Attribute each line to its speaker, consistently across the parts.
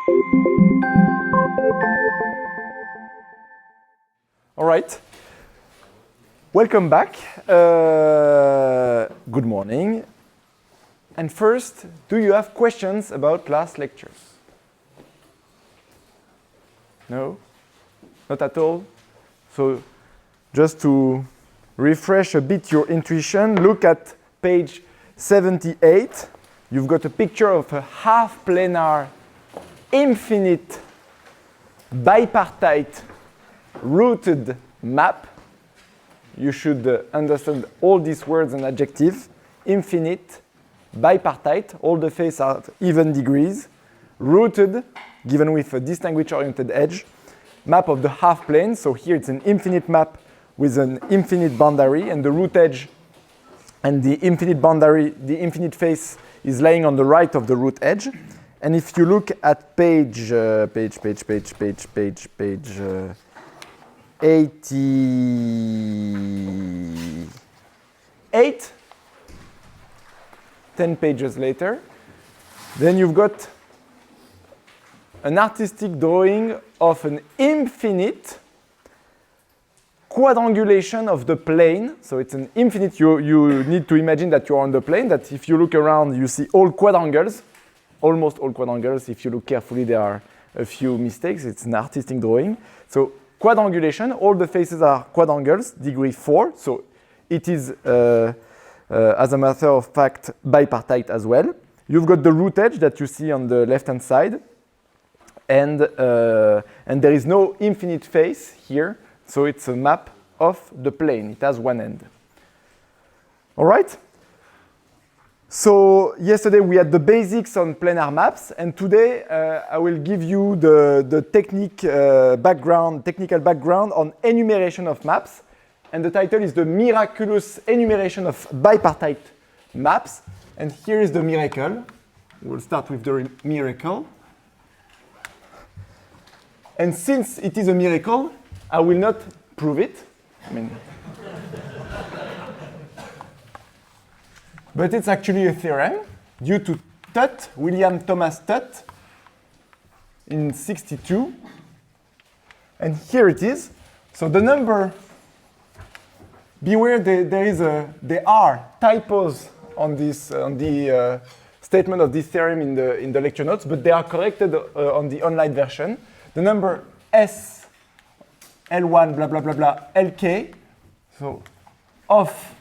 Speaker 1: All right. Welcome back. Good morning. And first, do you have questions about last lectures? No? Not at all? So just to refresh a bit your intuition, look at page 78. You've got a picture of a half-planar, infinite, bipartite, rooted map. You should understand all these words and adjectives. Infinite, bipartite, all the faces are at even degrees. Rooted, given with a distinguished-oriented edge. Map of the half plane. So here it's an infinite map with an infinite boundary, and the root edge and the infinite boundary, the infinite face is lying on the right of the root edge. And if you look at page 88, 10 pages later, then you've got an artistic drawing of an infinite quadrangulation of the plane. So it's an infinite, you need to imagine that you're on the plane, that if you look around, you see all quadrangles, almost all quadrangles. If you look carefully, there are a few mistakes. It's an artistic drawing. So quadrangulation, all the faces are quadrangles, degree 4. So it is, as a matter of fact, bipartite as well. You've got the root edge that you see on the left-hand side. And there is no infinite face here, so it's a map of the plane. It has one end. All right? So yesterday we had the basics on planar maps, and today I will give you the technical background on enumeration of maps. And the title is The Miraculous Enumeration of Bipartite Maps. And here is the miracle. We'll start with the miracle. And since it is a miracle, I will not prove it. But it's actually a theorem due to Tutt, William Thomas Tutt, in 1962. And here it is. So the number, beware, there are typos on this the statement of this theorem in the lecture notes, but they are corrected on the online version. The number S, L1, blah, blah, blah, blah, LK, so of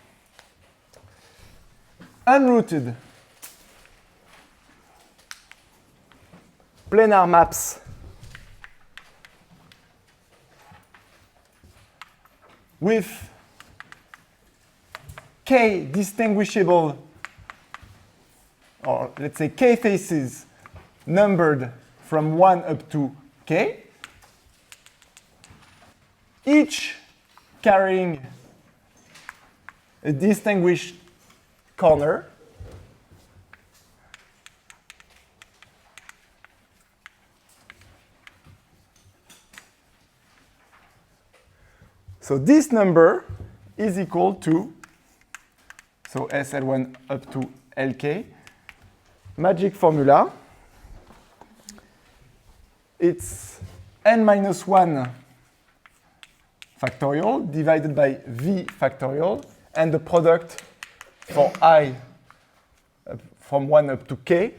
Speaker 1: unrooted planar maps with K distinguishable, or let's say K faces numbered from 1 up to K, each carrying a distinguished corner. So this number is equal to, so SL1 up to LK, magic formula. It's n minus 1 factorial divided by v factorial, and the product for I from 1 up to k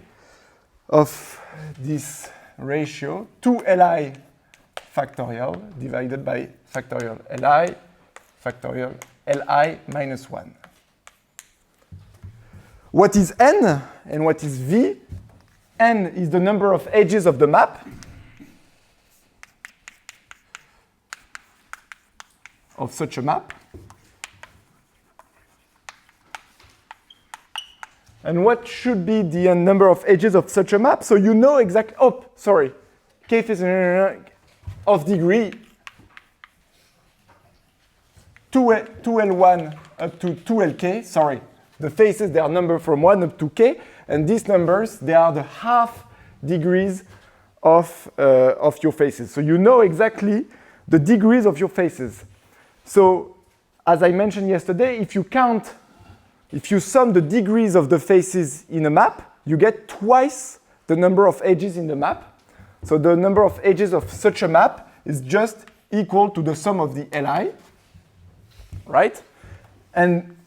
Speaker 1: of this ratio 2li factorial divided by factorial li minus 1. What is n and what is v? N is the number of edges of the map, of such a map. And what should be the number of edges of such a map? So you know exactly, K face of degree 2L1 up to 2LK, the faces, they are numbered from 1 up to K, and these numbers, they are the half degrees of your faces. So you know exactly the degrees of your faces. So, as I mentioned yesterday, if you sum the degrees of the faces in a map, you get twice the number of edges in the map. So the number of edges of such a map is just equal to the sum of the Li, right? And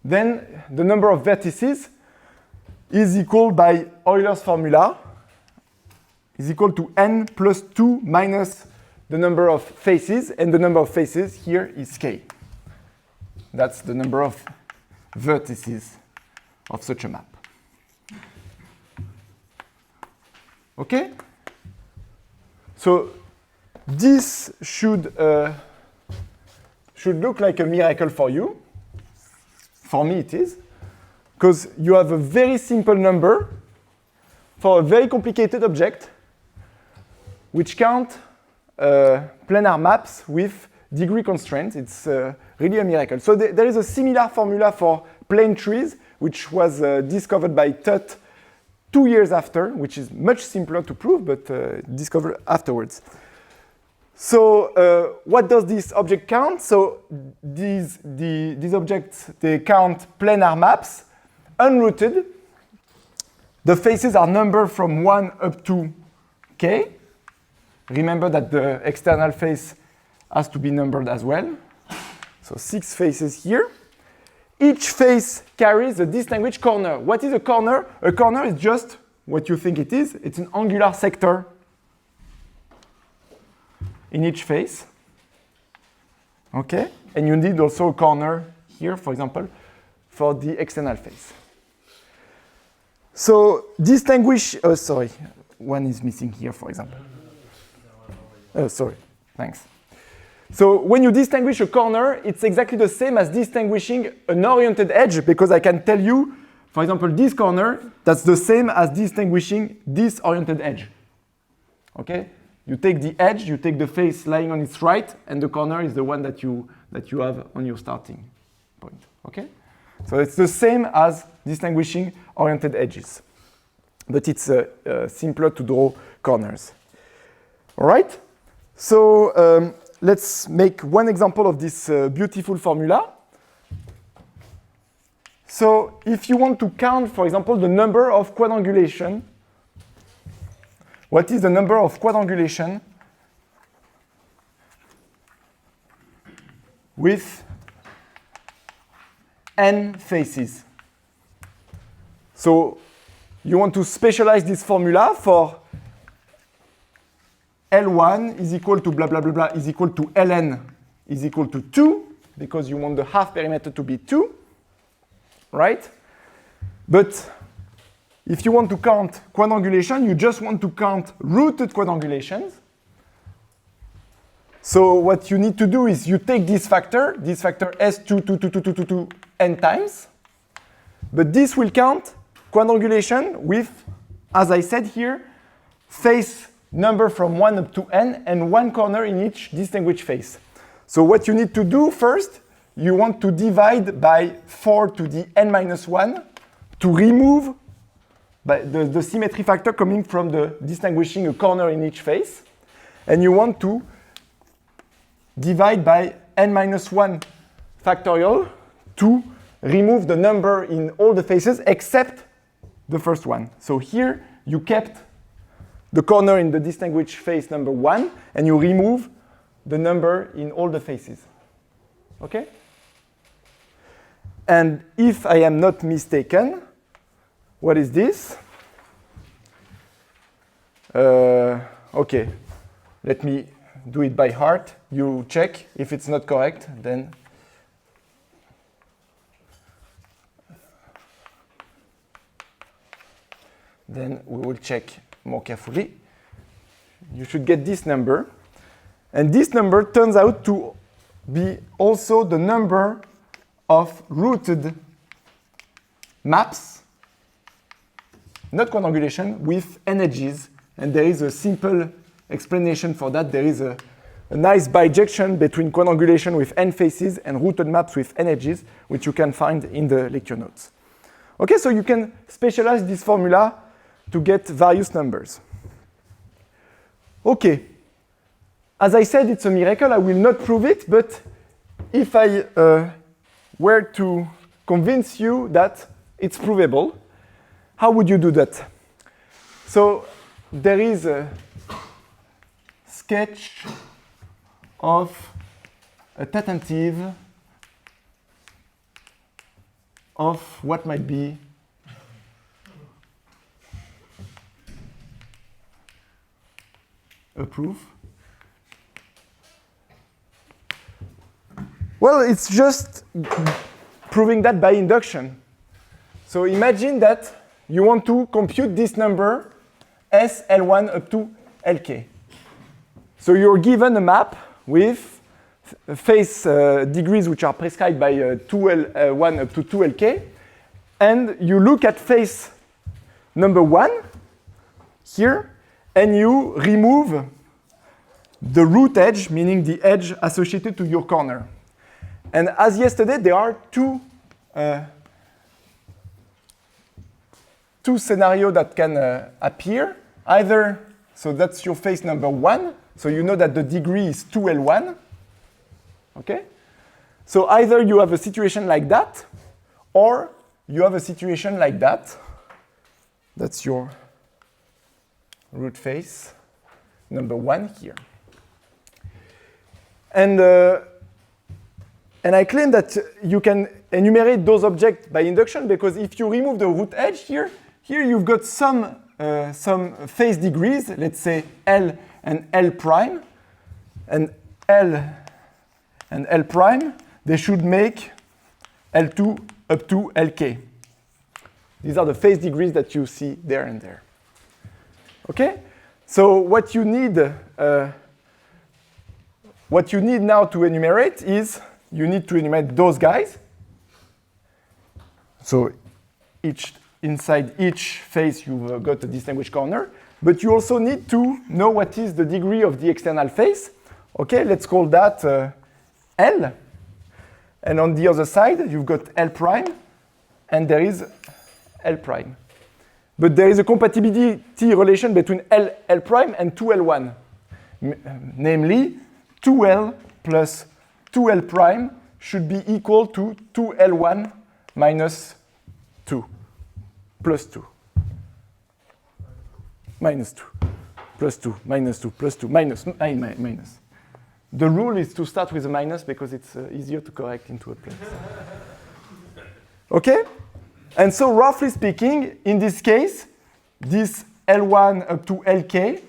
Speaker 1: then the number of vertices is equal by Euler's formula, is equal to n plus 2 minus the number of faces, and the number of faces here is k. That's the number of vertices of such a map. Okay? So this should look like a miracle for you. For me it is. Because you have a very simple number for a very complicated object which count planar maps with degree constraints. It's really a miracle. So there is a similar formula for plane trees, which was discovered by Tutt 2 years after, which is much simpler to prove, but discovered afterwards. So what does this object count? So these objects, they count planar maps, unrooted. The faces are numbered from 1 up to k. Remember that the external face has to be numbered as well. So 6 faces here. Each face carries a distinguished corner. What is a corner? A corner is just what you think it is. It's an angular sector in each face. Okay? And you need also a corner here, for example, for the external face. So distinguish, sorry, one is missing here, for example. Sorry, thanks. So when you distinguish a corner, it's exactly the same as distinguishing an oriented edge, because I can tell you, for example, this corner, that's the same as distinguishing this oriented edge. Okay? You take the edge, you take the face lying on its right, and the corner is the one that you have on your starting point. Okay? So it's the same as distinguishing oriented edges, but it's simpler to draw corners. All right? So let's make one example of this beautiful formula. So if you want to count, for example, the number of quadrangulation, what is the number of quadrangulation with n faces? So you want to specialize this formula for L1 is equal to blah, blah, blah, blah, is equal to Ln is equal to 2, because you want the half perimeter to be 2, right? But if you want to count quadrangulation, you just want to count rooted quadrangulations. So what you need to do is you take this factor S2 n times, but this will count quadrangulation with, as I said here, face number from 1 up to n and one corner in each distinguished face. So what you need to do first, you want to divide by 4 to the n minus 1 to remove the symmetry factor coming from the distinguishing a corner in each face. And you want to divide by n minus 1 factorial to remove the number in all the faces except the first one. So here you kept the corner in the distinguished face number 1, and you remove the number in all the faces. Okay? And if I am not mistaken, what is this? Okay, let me do it by heart. You check. If it's not correct, then we will check more carefully. You should get this number. And this number turns out to be also the number of rooted maps, not quadrangulation, with n edges. And there is a simple explanation for that. There is a nice bijection between quadrangulation with n faces and rooted maps with n edges, which you can find in the lecture notes. Okay, so you can specialize this formula to get various numbers. Okay, as I said, it's a miracle. I will not prove it, but if I were to convince you that it's provable, how would you do that? So there is sketch of a tentative of what might be a proof. Well, it's just proving that by induction. So imagine that you want to compute this number S L1 up to Lk. So you're given a map with phase degrees which are prescribed by 2L1 up to 2Lk. And you look at phase number 1 here, and you remove the root edge, meaning the edge associated to your corner. And as yesterday, there are two scenarios that can appear. Either, so that's your phase number 1, so you know that the degree is 2L1. Okay? So either you have a situation like that, or you have a situation like that. That's your root phase number 1 here. And I claim that you can enumerate those objects by induction, because if you remove the root edge here you've got some phase degrees, let's say L and L prime, and L and L prime, they should make L2 up to Lk. These are the phase degrees that you see there and there. Okay? So what you need now to enumerate is you need to enumerate those guys. So inside each phase you've got a distinguished corner, but you also need to know what is the degree of the external phase. Okay, let's call that L. And on the other side you've got L prime, and there is L prime. But there is a compatibility relation between L prime and 2L1, namely 2L plus 2L prime should be equal to 2L1 minus 2, plus 2, minus 2, plus 2, minus 2, plus 2, minus. The rule is to start with a minus because it's easier to correct into a plus. Okay? And so roughly speaking, in this case, this L1 up to Lk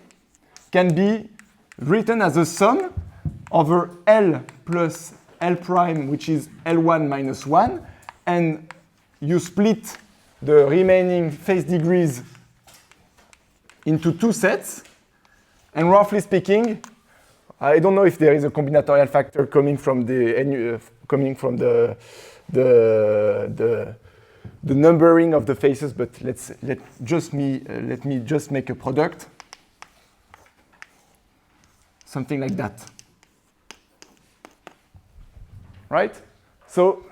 Speaker 1: can be written as a sum over L plus L prime, which is L1 minus 1, and you split the remaining phase degrees into two sets. And roughly speaking, I don't know if there is a combinatorial factor coming from the numbering of the phases, but let me just make a product, something like that. Right? So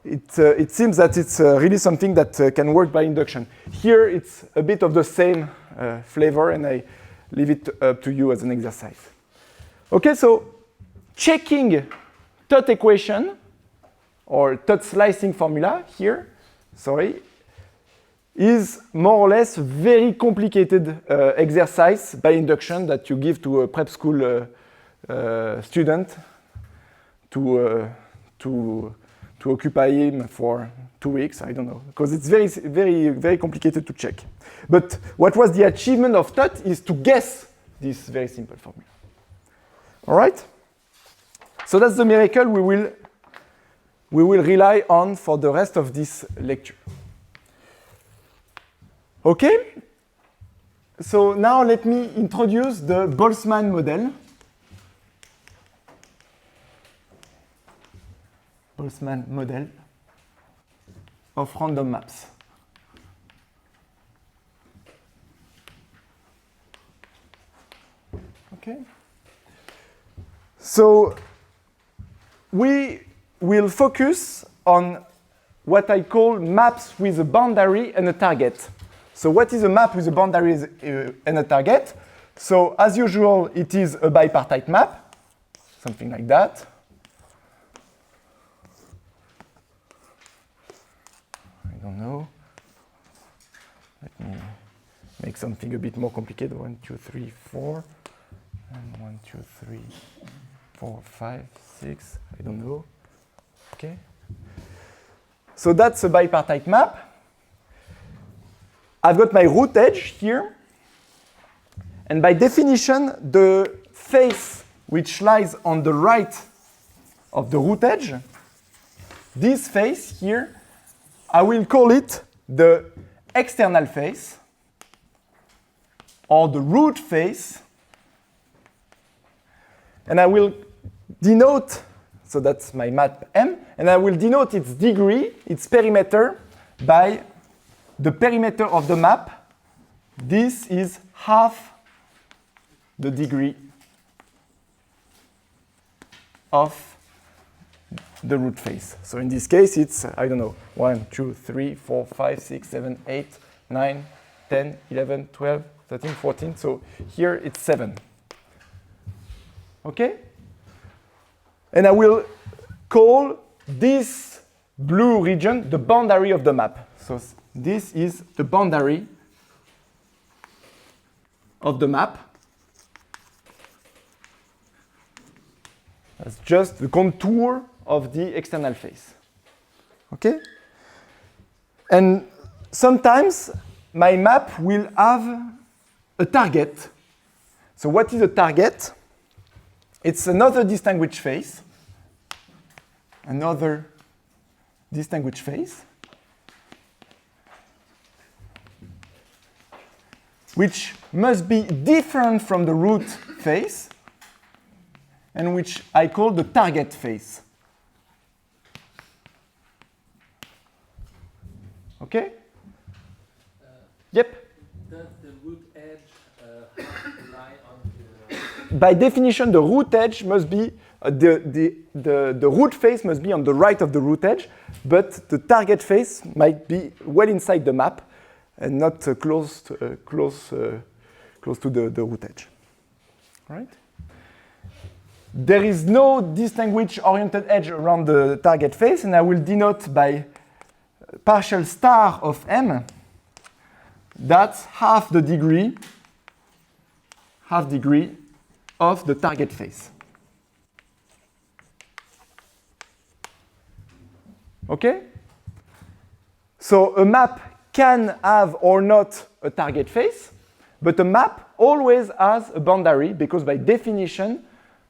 Speaker 1: it seems that it's really something that can work by induction. Here it's a bit of the same flavor, and I leave it up to you as an exercise. Okay, so checking Tutt equation or Tutt slicing formula here, is more or less very complicated exercise by induction that you give to a prep school student to occupy him for 2 weeks, I don't know, because it's very, very, very complicated to check. But what was the achievement of Tutt is to guess this very simple formula. All right? So that's the miracle we will rely on for the rest of this lecture. Okay? So now let me introduce the Boltzmann model. Boltzmann model of random maps. Okay? So we will focus on what I call maps with a boundary and a target. So what is a map with a boundary and a target? So as usual, it is a bipartite map, something like that. I don't know. Let me make something a bit more complicated. 1, 2, 3, 4. And 1, 2, 3, 4, 5, 6, I don't know. Okay. So that's a bipartite map. I've got my root edge here. And by definition, the face which lies on the right of the root edge, this face here, I will call it the external face or the root face. And I will denote, so that's my map M, and I will denote its degree, its perimeter, by the perimeter of the map. This is half the degree of the root face. So in this case, it's, I don't know, 1, 2, 3, 4, 5, 6, 7, 8, 9, 10, 11, 12, 13, 14. So here it's 7. Okay? And I will call this blue region the boundary of the map. So this is the boundary of the map. That's just the contour of the external face. Okay? And sometimes my map will have a target. So what is a target? It's another distinguished face. Another distinguished face. Which must be different from the root face, and which I call the target face. Okay? Yep?
Speaker 2: Does the root edge lie on the...
Speaker 1: By definition, the root edge must be, the root face must be on the right of the root edge, but the target face might be well inside the map and not close to the root edge. Right? There is no distinguished oriented edge around the target face, and I will denote by partial star of M. That's half degree of the target face. Okay? So a map can have or not a target face, but a map always has a boundary because by definition,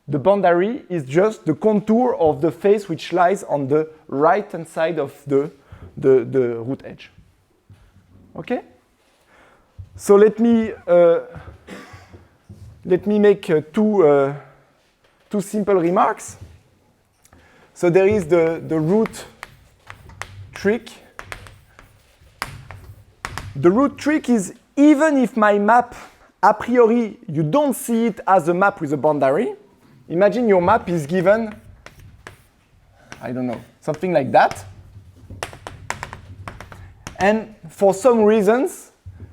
Speaker 1: the boundary is just the contour of the face which lies on the right-hand side of the root edge. Okay? So let me make two simple remarks. So there is the root trick. The root trick is even if my map, a priori, you don't see it as a map with a boundary. Imagine your map is given, I don't know, something like that. And for some reasons,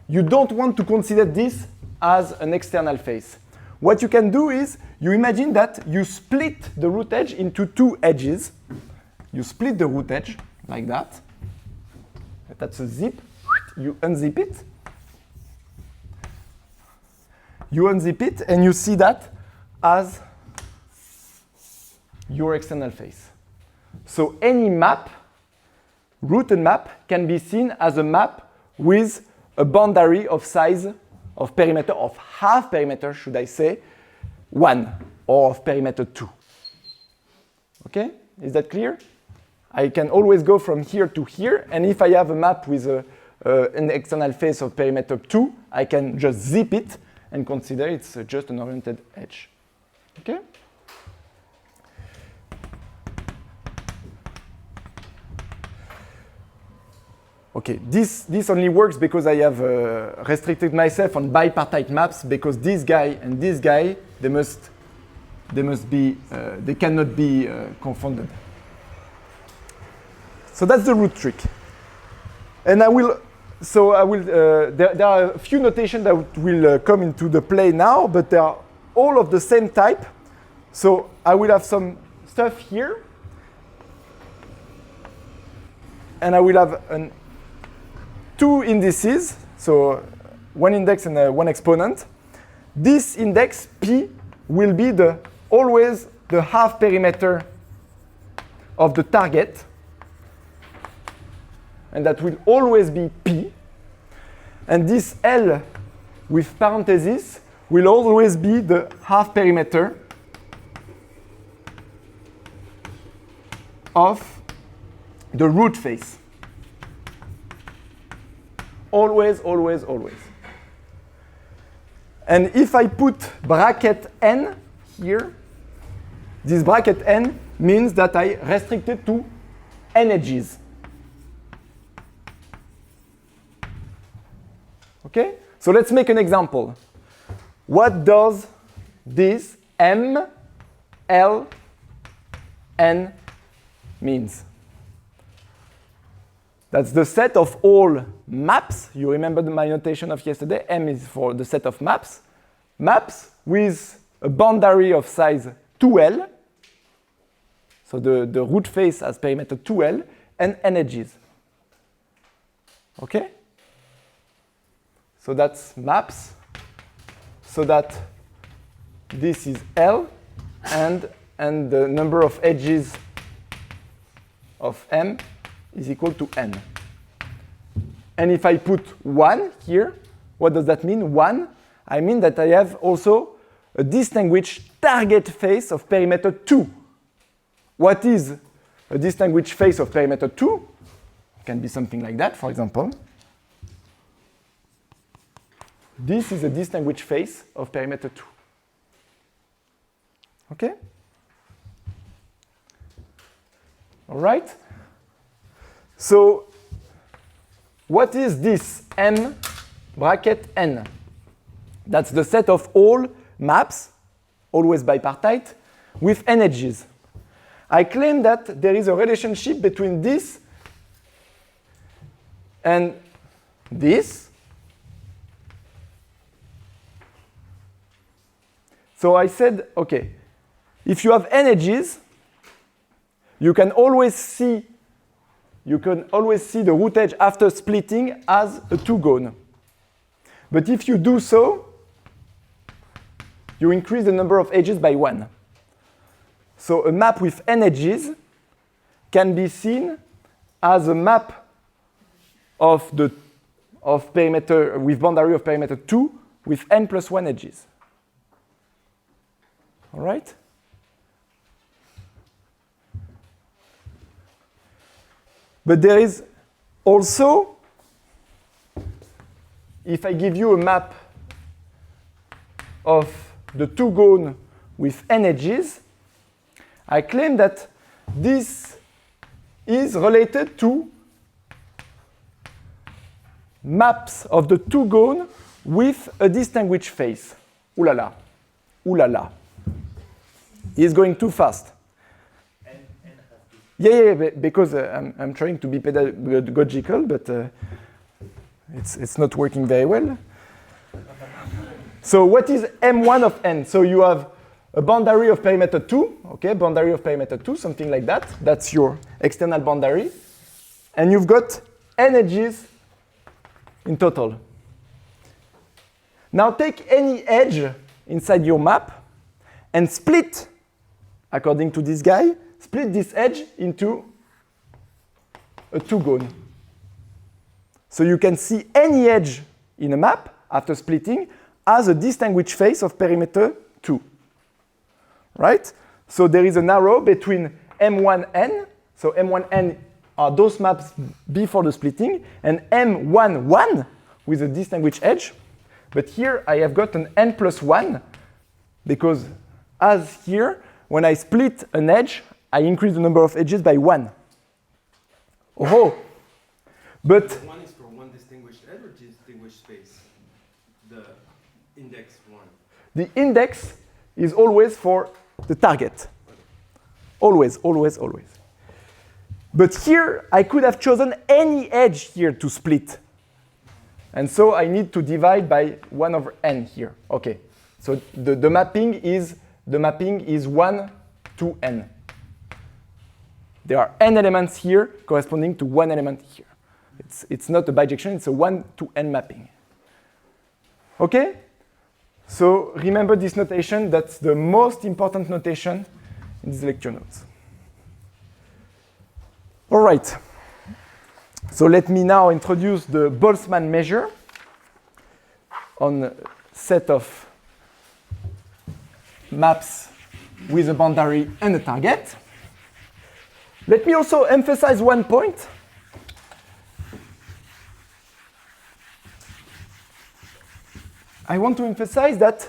Speaker 1: you don't want to consider this as an external face. What you can do is you imagine that you split the root edge into two edges. You split the root edge like that. That's a zip. You unzip it. You unzip it, and you see that as your external face. So any map, rooted map, can be seen as a map with a boundary of size, of perimeter, of half perimeter, should I say, 1, or of perimeter 2. Okay? Is that clear? I can always go from here to here, and if I have a map with an external face of perimeter 2, I can just zip it and consider it's just an oriented edge. Okay? Okay, this only works because I have restricted myself on bipartite maps because this guy and this guy, they cannot be confounded. So that's the root trick. And there are a few notations that will come into the play now, but they are all of the same type. So I will have some stuff here, and I will have two indices, so one index and one exponent. This index, P, will be always the half perimeter of the target, and that will always be P. And this L with parentheses will always be the half perimeter of the root face. Always, always, always. And if I put bracket n here, this bracket n means that I restrict it to n edges. Okay? So let's make an example. What does this M, L, N means? That's the set of all maps. You remember my notation of yesterday? M is for the set of maps. Maps with a boundary of size 2L. So the root face has perimeter 2L and n edges. Okay? So that's maps. So that this is L and the number of edges of M is equal to n. And if I put 1 here, what does that mean? 1, I mean that I have also a distinguished target face of perimeter 2. What is a distinguished face of perimeter 2? It can be something like that, for example. This is a distinguished face of perimeter 2. Okay? All right? So, what is this M bracket N? That's the set of all maps, always bipartite, with n edges. I claim that there is a relationship between this and this. So I said, okay, if you have n edges, you can always see the root edge after splitting as a two-gone. But if you do so, you increase the number of edges by 1. So a map with n edges can be seen as a map of perimeter with boundary of perimeter 2 with n plus 1 edges. All right? But there is also, if I give you a map of the two-gone with n edges, I claim that this is related to maps of the two-gone with a distinguished face. Ooh la la. Ooh la la. He is going too fast. Yeah, because I'm trying to be pedagogical, but it's not working very well. So what is M1 of n? So you have a boundary of perimeter 2, okay, boundary of perimeter 2, something like that. That's your external boundary. And you've got n edges in total. Now take any edge inside your map and split, according to this guy, split this edge into a two-gone. So you can see any edge in a map after splitting as a distinguished face of perimeter 2. Right? So there is an arrow between M1n, so M1n are those maps before the splitting, and M11 with a distinguished edge. But here I have got an n plus 1, because as here, when I split an edge, I increase the number of edges by 1. Oh, but
Speaker 3: 1 is for one distinguished edge or distinguished space? The index 1.
Speaker 1: The index is always for the target. Always, always, always. But here, I could have chosen any edge here to split. And so I need to divide by 1 over n here. Okay. So the mapping is 1 to n. There are n elements here corresponding to 1 element here. It's not a bijection, it's a 1 to n mapping. Okay? So remember this notation, that's the most important notation in these lecture notes. All right. So let me now introduce the Boltzmann measure on a set of maps with a boundary and a target. Let me also emphasize one point. I want to emphasize that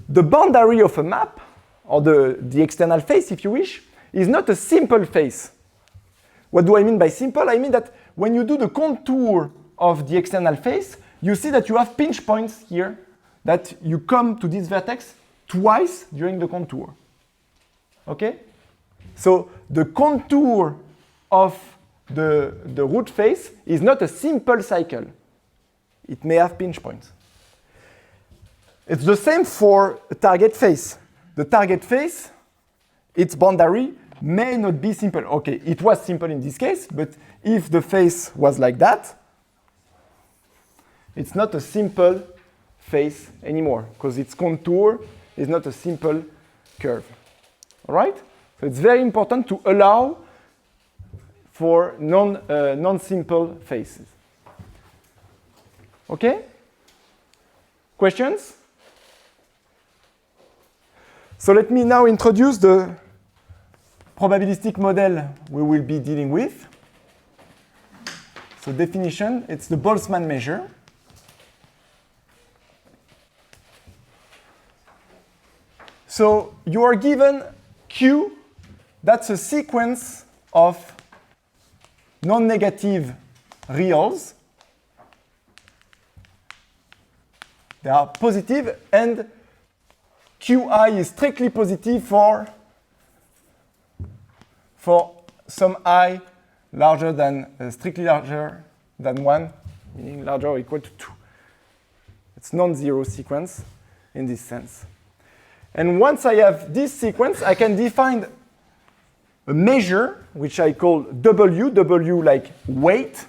Speaker 1: the boundary of a map, or the external face, if you wish, is not a simple face. What do I mean by simple? I mean that when you do the contour of the external face, you see that you have pinch points here, that you come to this vertex twice during the contour. Okay? So the contour of the root face is not a simple cycle. It may have pinch points. It's the same for a target face. The target face, its boundary may not be simple. Okay, it was simple in this case, but if the face was like that, it's not a simple face anymore, because its contour is not a simple curve. All right? So it's very important to allow for non-simple faces. Okay? Questions? So let me now introduce the probabilistic model we will be dealing with. So definition, it's the Boltzmann measure. So you are given Q, that's a sequence of non-negative reals. They are positive, and Qi is strictly positive for some I larger than, strictly larger than 1, meaning larger or equal to 2. It's non-zero sequence in this sense. And once I have this sequence, I can define a measure, which I call W like weight,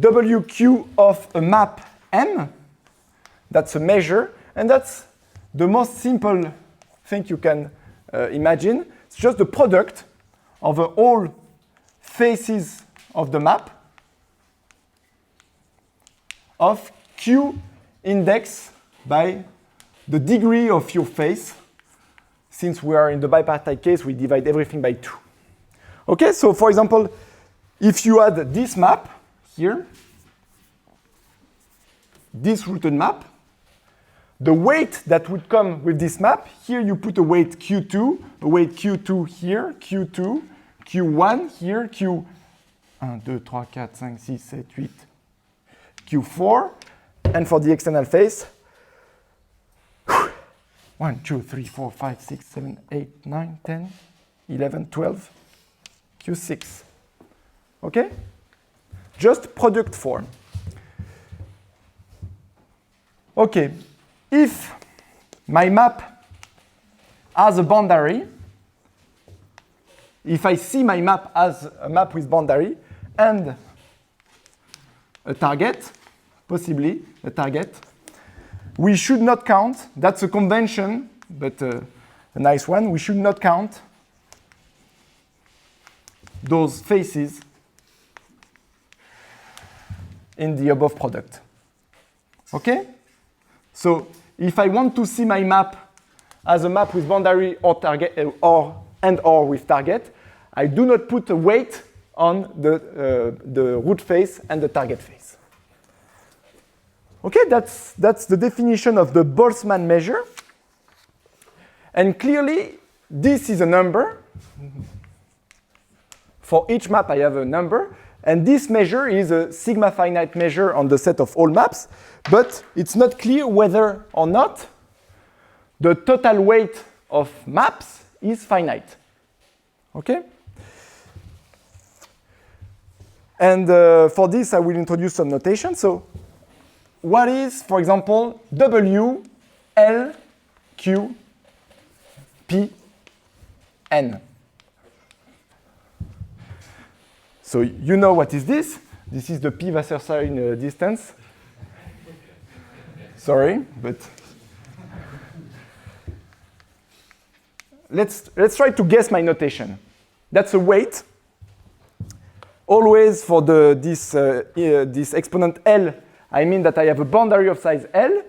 Speaker 1: WQ of a map M. That's a measure, and that's the most simple thing you can imagine. It's just the product of all faces of the map of Q index by the degree of your face. Since we are in the bipartite case, we divide everything by 2. Okay, so for example, if you had this map here, this rooted map, the weight that would come with this map, here you put a weight Q2, a weight Q2 here, Q2, Q1 here, Q1, 2, 3, 4, 5, 6, 7, 8, Q4, and for the external face, 1, 2, 3, 4, 5, 6, 7, 8, 9, 10, 11, 12, Q6. Okay? Just product form. Okay. If my map has a boundary, if I see my map as a map with boundary and a target, possibly a target, we should not count, that's a convention, but a nice one, we should not count those faces in the above product. Okay? So if I want to see my map as a map with boundary or target or with target, I do not put a weight on the root face and the target face. Okay, that's the definition of the Boltzmann measure. And clearly, this is a number. For each map, I have a number. And this measure is a sigma finite measure on the set of all maps. But it's not clear whether or not the total weight of maps is finite. Okay? And for this, I will introduce some notation. So what is, for example, W, L, Q, P, N? So you know what is this? This is the P-Wasserstein distance. Sorry, but let's try to guess my notation. That's a weight. Always for this exponent L, I mean that I have a boundary of size L,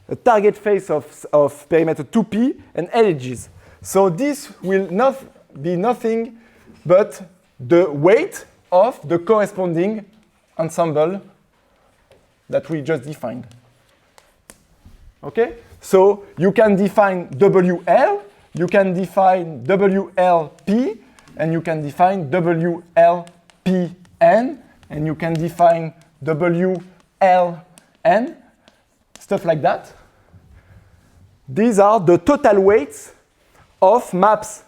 Speaker 1: a target face of perimeter 2p, and L edges. So this will not be nothing but the weight of the corresponding ensemble that we just defined. Okay? So you can define WL, you can define WLP, and you can define WLPN, and you can define WLN, stuff like that. These are the total weights of maps.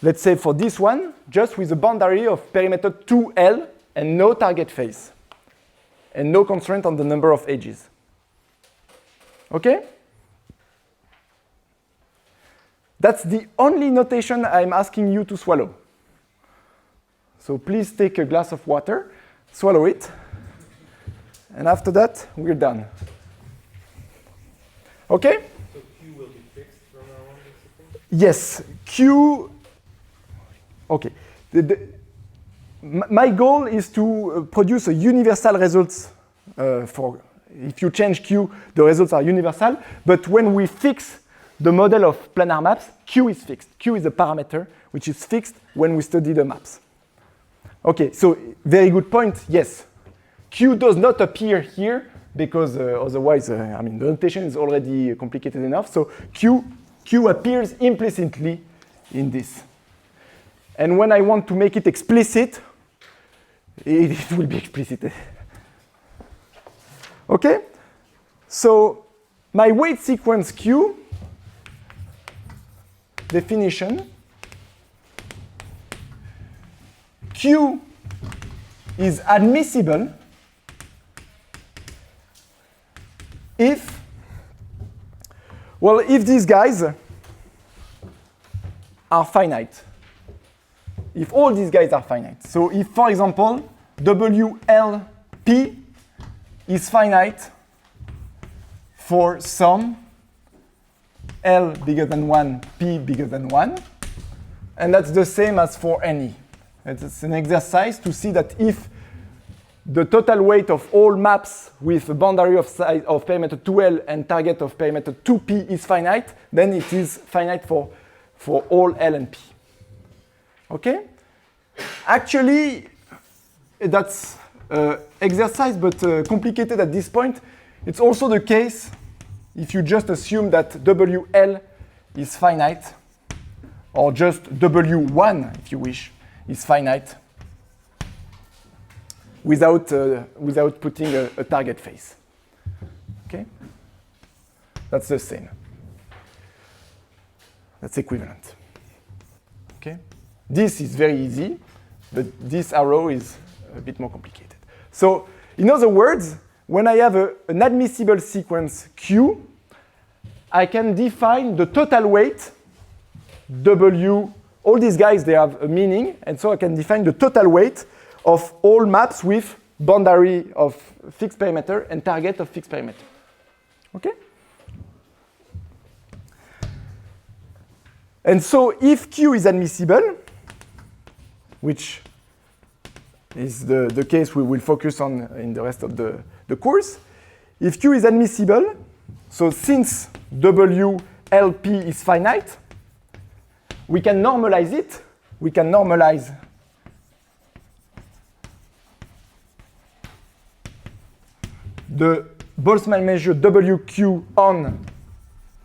Speaker 1: Let's say for this one, just with a boundary of perimeter 2L and no target face, and no constraint on the number of edges. Okay? That's the only notation I'm asking you to swallow. So please take a glass of water, swallow it, and after that, we're done. Okay?
Speaker 3: So Q will be fixed from now on, basically?
Speaker 1: Yes, Q. Okay. My goal is to produce a universal results for. If you change Q, the results are universal. But when we fix the model of planar maps, Q is fixed. Q is a parameter which is fixed when we study the maps. Okay, so very good point. Yes, Q does not appear here because otherwise, I mean, the notation is already complicated enough. So Q appears implicitly in this. And when I want to make it explicit, it will be explicit. Okay? So my weight sequence Q, definition, Q is admissible if these guys are finite. If all these guys are finite. So if, for example, WLP is finite for some L bigger than 1, P bigger than 1, and that's the same as for any. It's an exercise to see that if the total weight of all maps with a boundary of size of perimeter 2L and target of perimeter 2P is finite, then it is finite for all L and P. Okay? Actually, that's exercise, but complicated at this point. It's also the case if you just assume that WL is finite, or just W1, if you wish, is finite, without putting a target face. Okay? That's the same. That's equivalent. Okay? This is very easy, but this arrow is a bit more complicated. So, in other words, when I have an admissible sequence Q, I can define the total weight W. All these guys, they have a meaning, and so I can define the total weight of all maps with boundary of fixed perimeter and target of fixed perimeter. Okay? And so if Q is admissible, which is the case we will focus on in the rest of the course, if Q is admissible, so since WLP is finite, we can normalize it. We can normalize the Boltzmann measure WQ on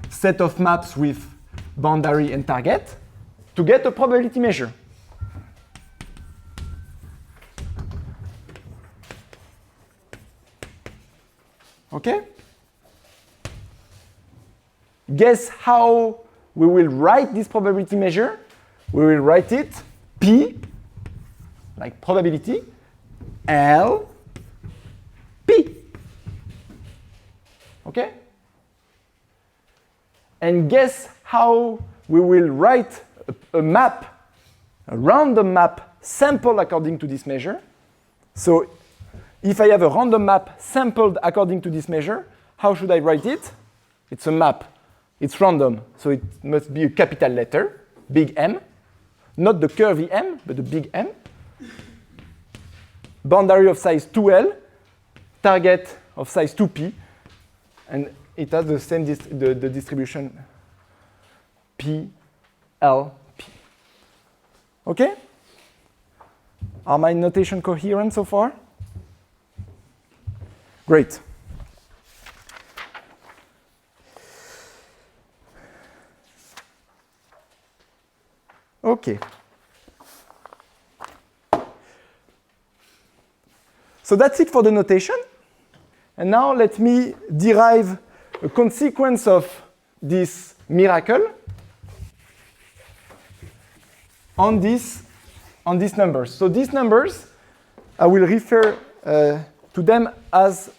Speaker 1: set of maps with boundary and target to get a probability measure. Okay? Guess how we will write this probability measure? We will write it P, like probability, L, P. Okay? And guess how we will write a map, a random map sampled according to this measure. So if I have a random map sampled according to this measure, how should I write it? It's a map. It's random, so it must be a capital letter, big M. Not the curvy M, but the big M. Boundary of size 2L, target of size 2P, and it has the same the distribution P, L, P. Okay? Are my notation coherent so far? Great. Okay. So that's it for the notation. And now let me derive a consequence of this miracle on these numbers. So these numbers, I will refer to them as,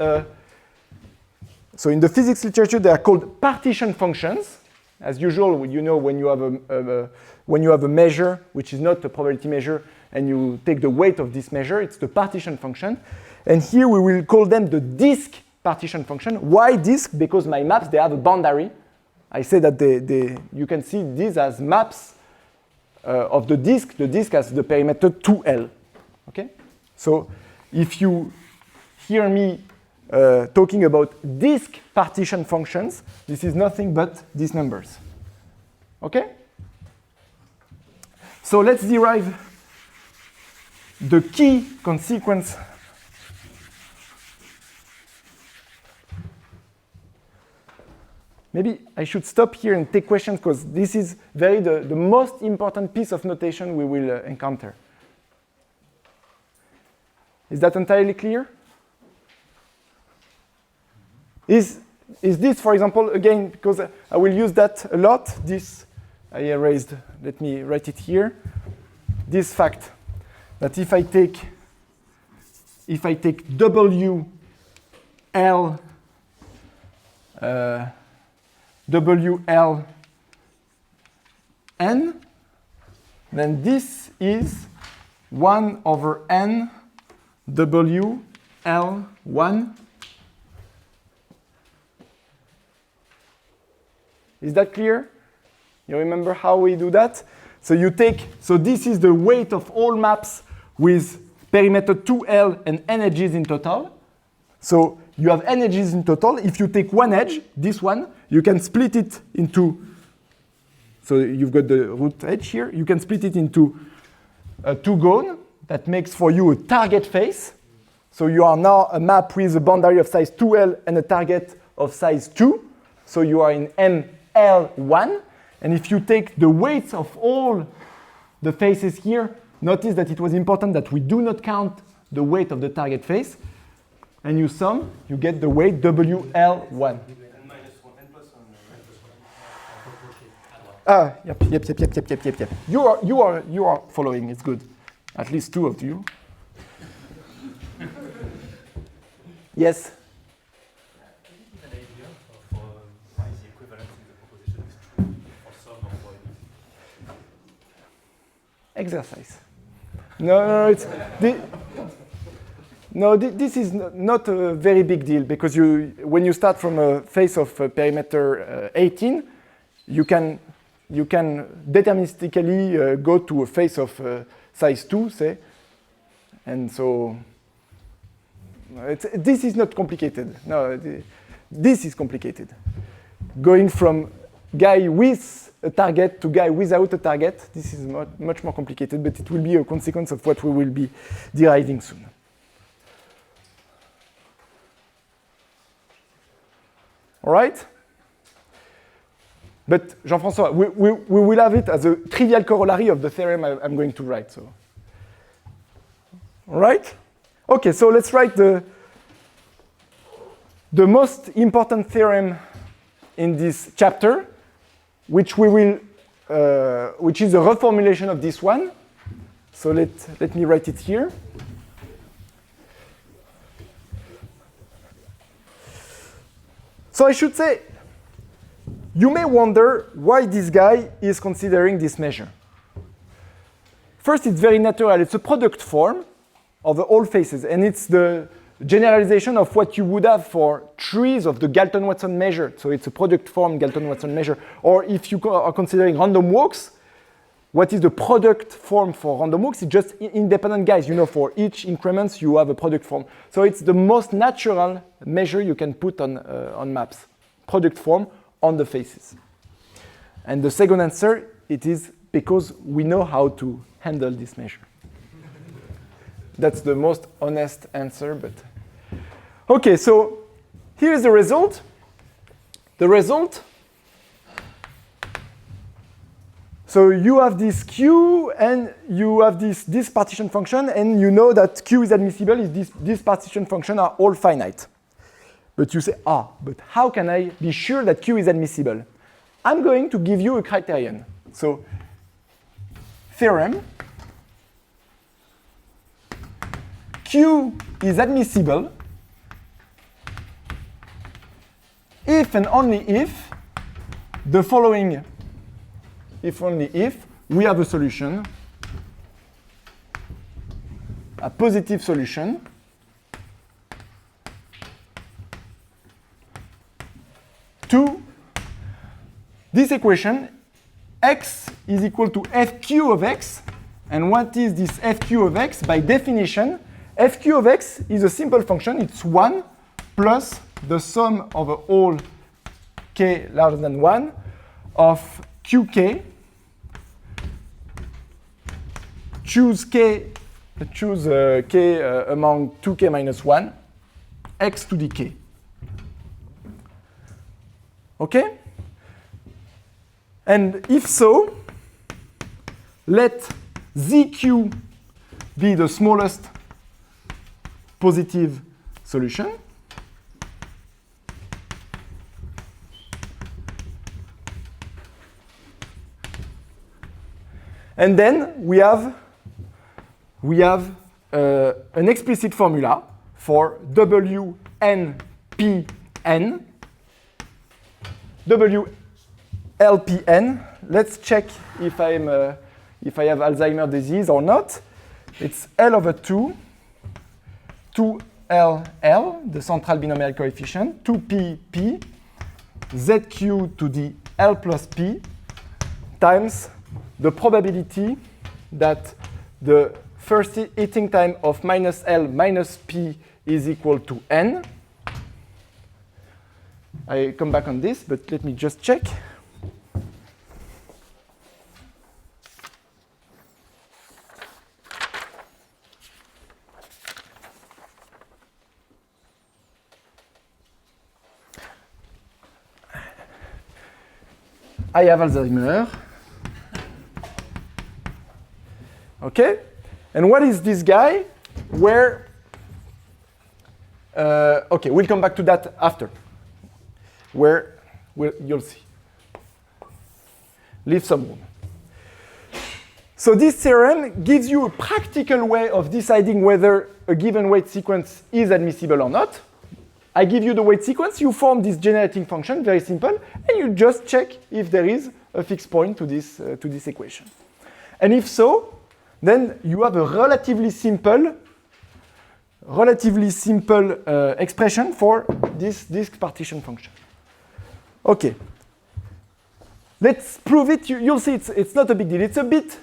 Speaker 1: so in the physics literature, they are called partition functions. As usual, you know, when you have a measure which is not a probability measure and you take the weight of this measure, it's the partition function. And here we will call them the disk partition function. Why disk? Because my maps, they have a boundary. I say that you can see these as maps of the disk. The disk has the perimeter 2L. Okay? So if you hear me talking about disk partition functions, this is nothing but these numbers. Okay? So let's derive the key consequence Maybe I should stop here and take questions because this is the most important piece of notation we will encounter. Is that entirely clear? Is this, for example, again, because I will use that a lot, this I erased, let me write it here, this fact that if I take WL n, then this is 1 over n WL1. Is that clear? You remember how we do that? So this is the weight of all maps with perimeter 2L and n edges in total. So you have n edges in total. If you take one edge, this one, you can split it into, so you've got the root edge here, you can split it into two gone. That makes for you a target face. So you are now a map with a boundary of size 2L and a target of size 2. So you are in ML1. And if you take the weights of all the faces here, notice that it was important that we do not count the weight of the target face. And you sum, you get the weight WL1. Ah, yep. You are following, it's good. At least two of you. Yes?
Speaker 4: An idea of why the equivalence in the proposition is true for some of probability?
Speaker 1: Exercise. This is not a very big deal because when you start from a face of perimeter 18, you can deterministically go to a face of size 2, say, and so this is not complicated. No, this is complicated. Going from guy with a target to guy without a target, this is much more complicated, but it will be a consequence of what we will be deriving soon. All right? But Jean-François, we will have it as a trivial corollary of the theorem I'm going to write. So, all right? Okay, so let's write the most important theorem in this chapter, which is a reformulation of this one. So let me write it here. So I should say, you may wonder why this guy is considering this measure. First, it's very natural. It's a product form of all faces, and it's the generalization of what you would have for trees of the Galton-Watson measure. So it's a product form Galton-Watson measure. Or if you are considering random walks, what is the product form for random walks? It's just independent guys. You know, for each increments, you have a product form. So it's the most natural measure you can put on maps. Product form on the faces. And the second answer, it is because we know how to handle this measure. That's the most honest answer, but... Okay, so here is the result. The result, so you have this Q and you have this partition function, and you know that Q is admissible if this partition function are all finite. But you say, but how can I be sure that Q is admissible? I'm going to give you a criterion. So, theorem, Q is admissible if and only if the following, if only if we have a solution, a positive solution, to this equation, x is equal to fq of x. And what is this fq of x? By definition, fq of x is a simple function. It's 1 plus the sum of all k larger than 1 of qk. Choose k among 2k minus 1, x to the k. Okay? And if so, let zq be the smallest positive solution. And then we have an explicit formula for WNPN, WLPN. Let's check if I have Alzheimer's disease or not. It's L over 2, 2LL, the central binomial coefficient, 2PP, ZQ to the L plus P times the probability that the first heating time of minus L minus P is equal to N. I come back on this, but let me just check. I have Alzheimer's. Okay? And what is this guy? Where? Okay, we'll come back to that after. Where you'll see. Leave some room. So this theorem gives you a practical way of deciding whether a given weight sequence is admissible or not. I give you the weight sequence, you form this generating function, very simple, and you just check if there is a fixed point to this equation. And if so, then you have a relatively simple expression for this partition function. Okay. Let's prove it. You'll see it's not a big deal. It's a bit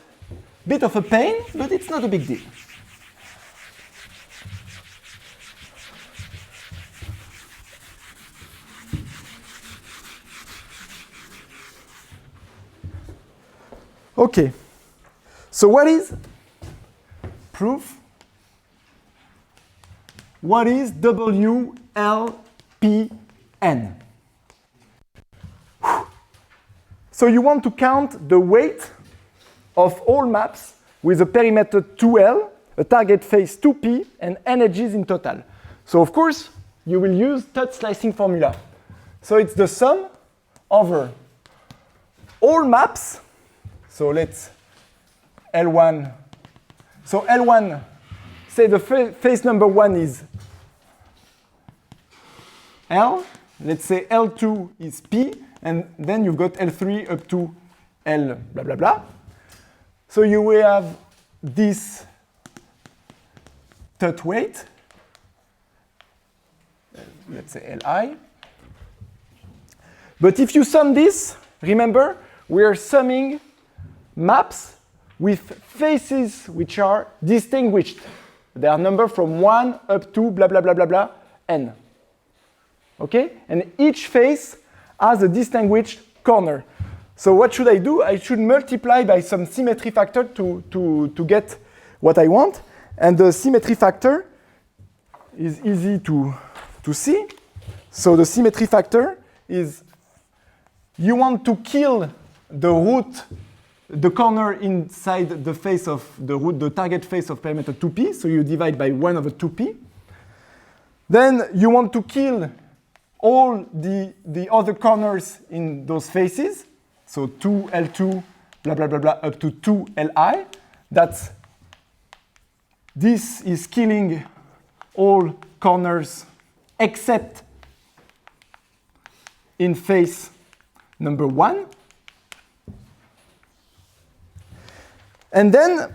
Speaker 1: of a pain, but it's not a big deal. Okay. So what is proof? What is WLPN? So you want to count the weight of all maps with a perimeter 2L, a target face 2P, and n edges in total. So of course, you will use touch slicing formula. So it's the sum over all maps. So let's L1. So L1, say the face number 1 is L. Let's say L2 is P. And then you've got L3 up to L blah, blah, blah. So you will have this touch weight let's say Li. But if you sum this, remember, we are summing maps with faces which are distinguished. They are numbered from 1 up to blah, blah, blah, blah, blah, n. Okay? And each face has a distinguished corner. So what should I do? I should multiply by some symmetry factor to get what I want. And the symmetry factor is easy to see. So the symmetry factor is you want to kill the root, the corner inside the face of the root, the target face of perimeter 2p. So you divide by 1 over 2p. Then you want to kill all the other corners in those faces. So 2L2, blah, blah, blah, blah, up to 2Li. This is killing all corners except in face number 1. And then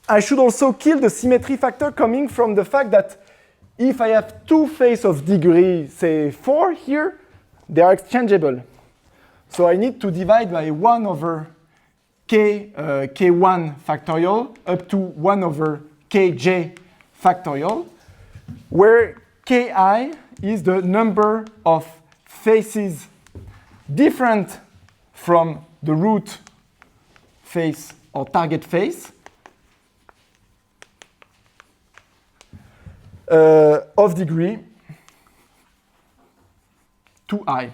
Speaker 1: I should also kill the symmetry factor coming from the fact that if I have two faces of degree, say 4 here, they are exchangeable. So I need to divide by 1 over k1 factorial up to 1 over kj factorial, where ki is the number of faces different from the root face or target face of degree 2i.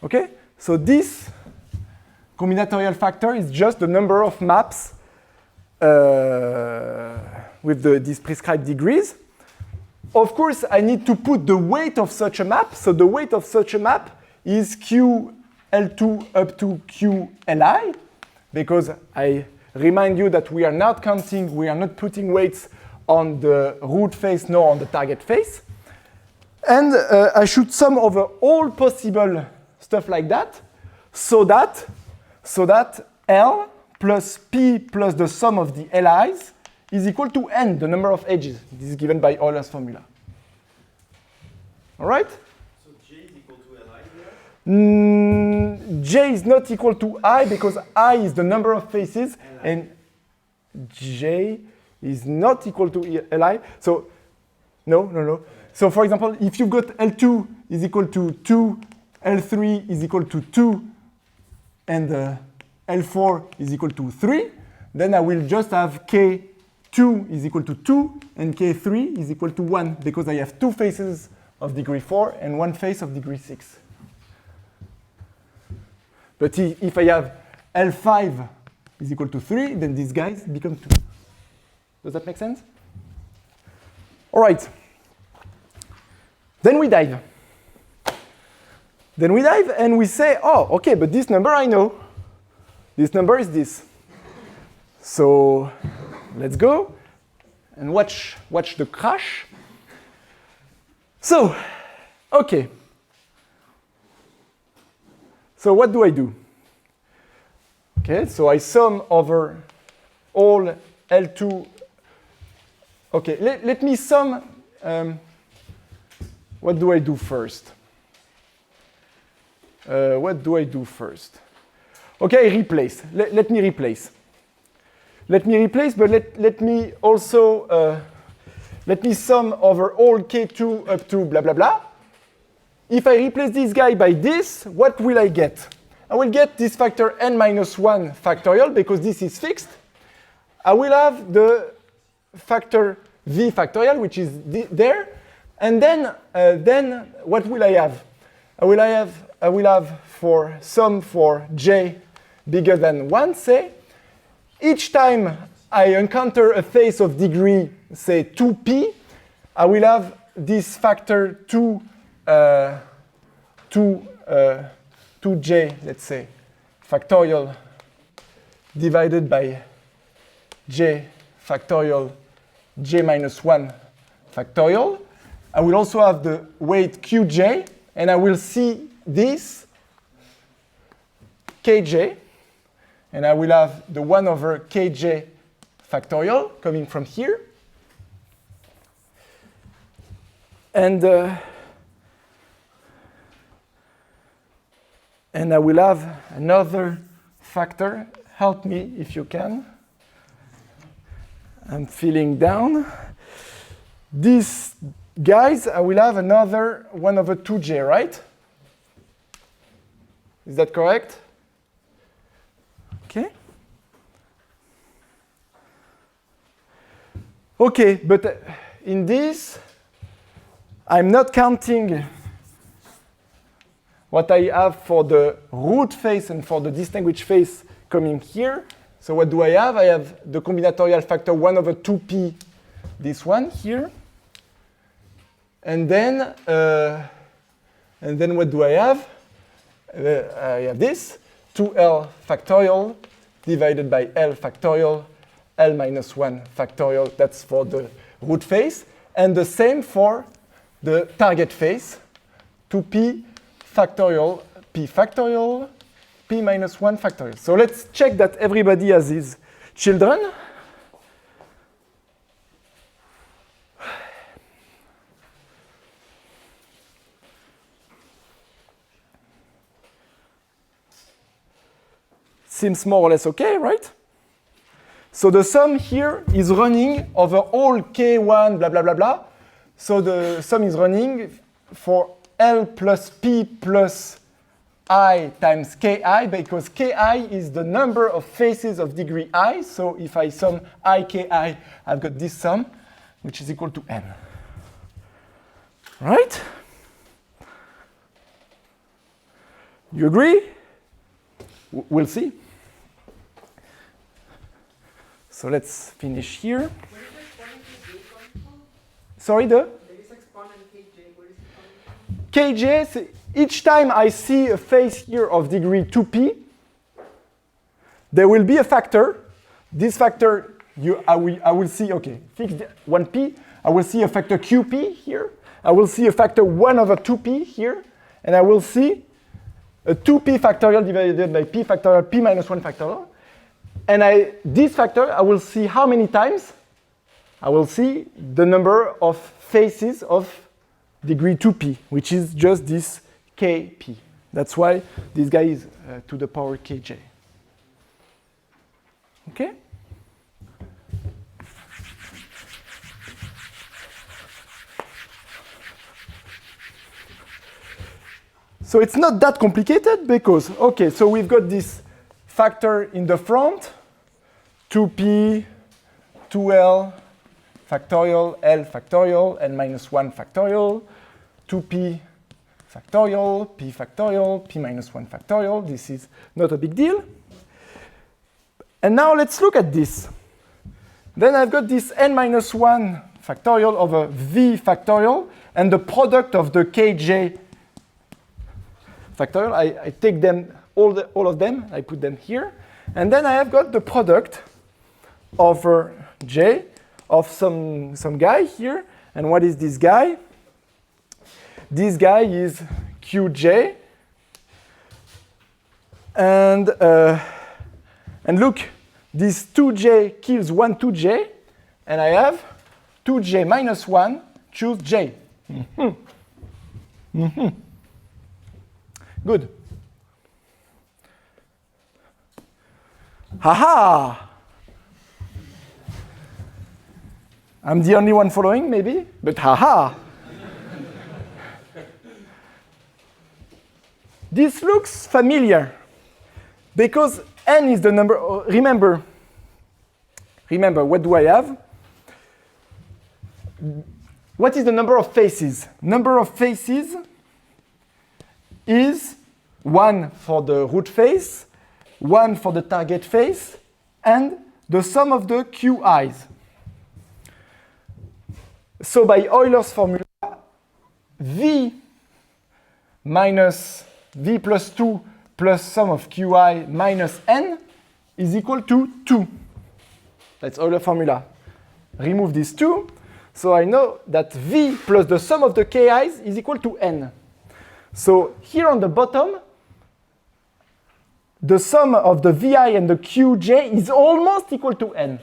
Speaker 1: Okay? So this combinatorial factor is just the number of maps with these prescribed degrees. Of course, I need to put the weight of such a map. So the weight of such a map is QL2 up to QLi, because I remind you that we are not counting, we are not putting weights on the root face nor on the target face. And I should sum over all possible stuff like that, so that L plus P plus the sum of the Li's is equal to n, the number of edges. This is given by Euler's formula. All right?
Speaker 3: So J is equal to Li here?
Speaker 1: J is not equal to I because I is the number of faces and J is not equal to Li. So, no. So for example, if you've got L2 is equal to 2, L3 is equal to 2, and L4 is equal to 3, then I will just have K2 is equal to 2 and K3 is equal to 1 because I have two faces of degree 4 and one face of degree 6. But if I have L5 is equal to 3, then these guys become 2. Does that make sense? All right. Then we dive. And we say, oh, okay, but this number I know. This number is this. So let's go and watch the crash. So, okay. So what do I do? Okay, so I sum over all L2. Okay, let me sum. What do I do first? Okay, replace. Let me replace. But let me also let me sum over all K2 up to blah, blah, blah. If I replace this guy by this, what will I get? I will get this factor n minus 1 factorial because this is fixed. I will have the factor v factorial, which is there. And then what will I have? I will have for sum for j bigger than 1, say. Each time I encounter a face of degree, say 2p, I will have this factor 2j, let's say, factorial divided by j factorial j minus 1 factorial. I will also have the weight qj, and I will see this kj, and I will have the 1 over kj factorial coming from here. And I will have another factor. Help me if you can. I'm feeling down. These guys, I will have another 1/2j, right? Is that correct? Okay. Okay, but in this, I'm not counting what I have for the root face and for the distinguished face coming here. So what do I have? I have the combinatorial factor 1/2p, this one here. And then what do I have? I have this, 2l factorial divided by l factorial, l minus 1 factorial. That's for the root face. And the same for the target face, 2p factorial, p factorial, p minus 1 factorial. So let's check that everybody has these children. Seems more or less okay, right? So the sum here is running over all k1, blah, blah, blah, blah. So the sum is running for L plus P plus I times Ki, because Ki is the number of faces of degree I. So if I sum I, Ki, I've got this sum, which is equal to n. Right? You agree? We'll see. So let's finish here.
Speaker 5: Where is exponent kj coming from?
Speaker 1: Sorry,
Speaker 5: There is exponent kj. Where is it coming from?
Speaker 1: kj, each time I see a face here of degree 2p, there will be a factor. This factor, I will see, okay, fixed 1p. I will see a factor qp here. I will see a factor 1/2p here. And I will see a 2p factorial divided by p factorial, p minus 1 factorial. And this factor, I will see how many times? I will see the number of faces of degree 2p, which is just this kp. That's why this guy is to the power kj. Okay? So it's not that complicated because, okay, so we've got this factor in the front, 2p, 2l factorial, l factorial, n minus 1 factorial, 2p factorial, p factorial, p minus 1 factorial. This is not a big deal. And now let's look at this. Then I've got this n minus 1 factorial over v factorial, and the product of the kj factorial. I take them, all of them, I put them here. And then I have got the product over j of some guy here. And what is this guy? This guy is qj. And look, this 2j kills 1 2j. And I have 2j minus 1 choose j. Good. Haha! I'm the only one following, maybe, but haha! This looks familiar because n is the number. Remember, what do I have? What is the number of faces? Number of faces is 1 for the root face, 1 for the target face, and the sum of the qi's. So by Euler's formula, v minus v plus 2 plus sum of qi minus n is equal to 2. That's Euler's formula. Remove this 2, so I know that v plus the sum of the ki's is equal to n. So here on the bottom, the sum of the vi and the qj is almost equal to n.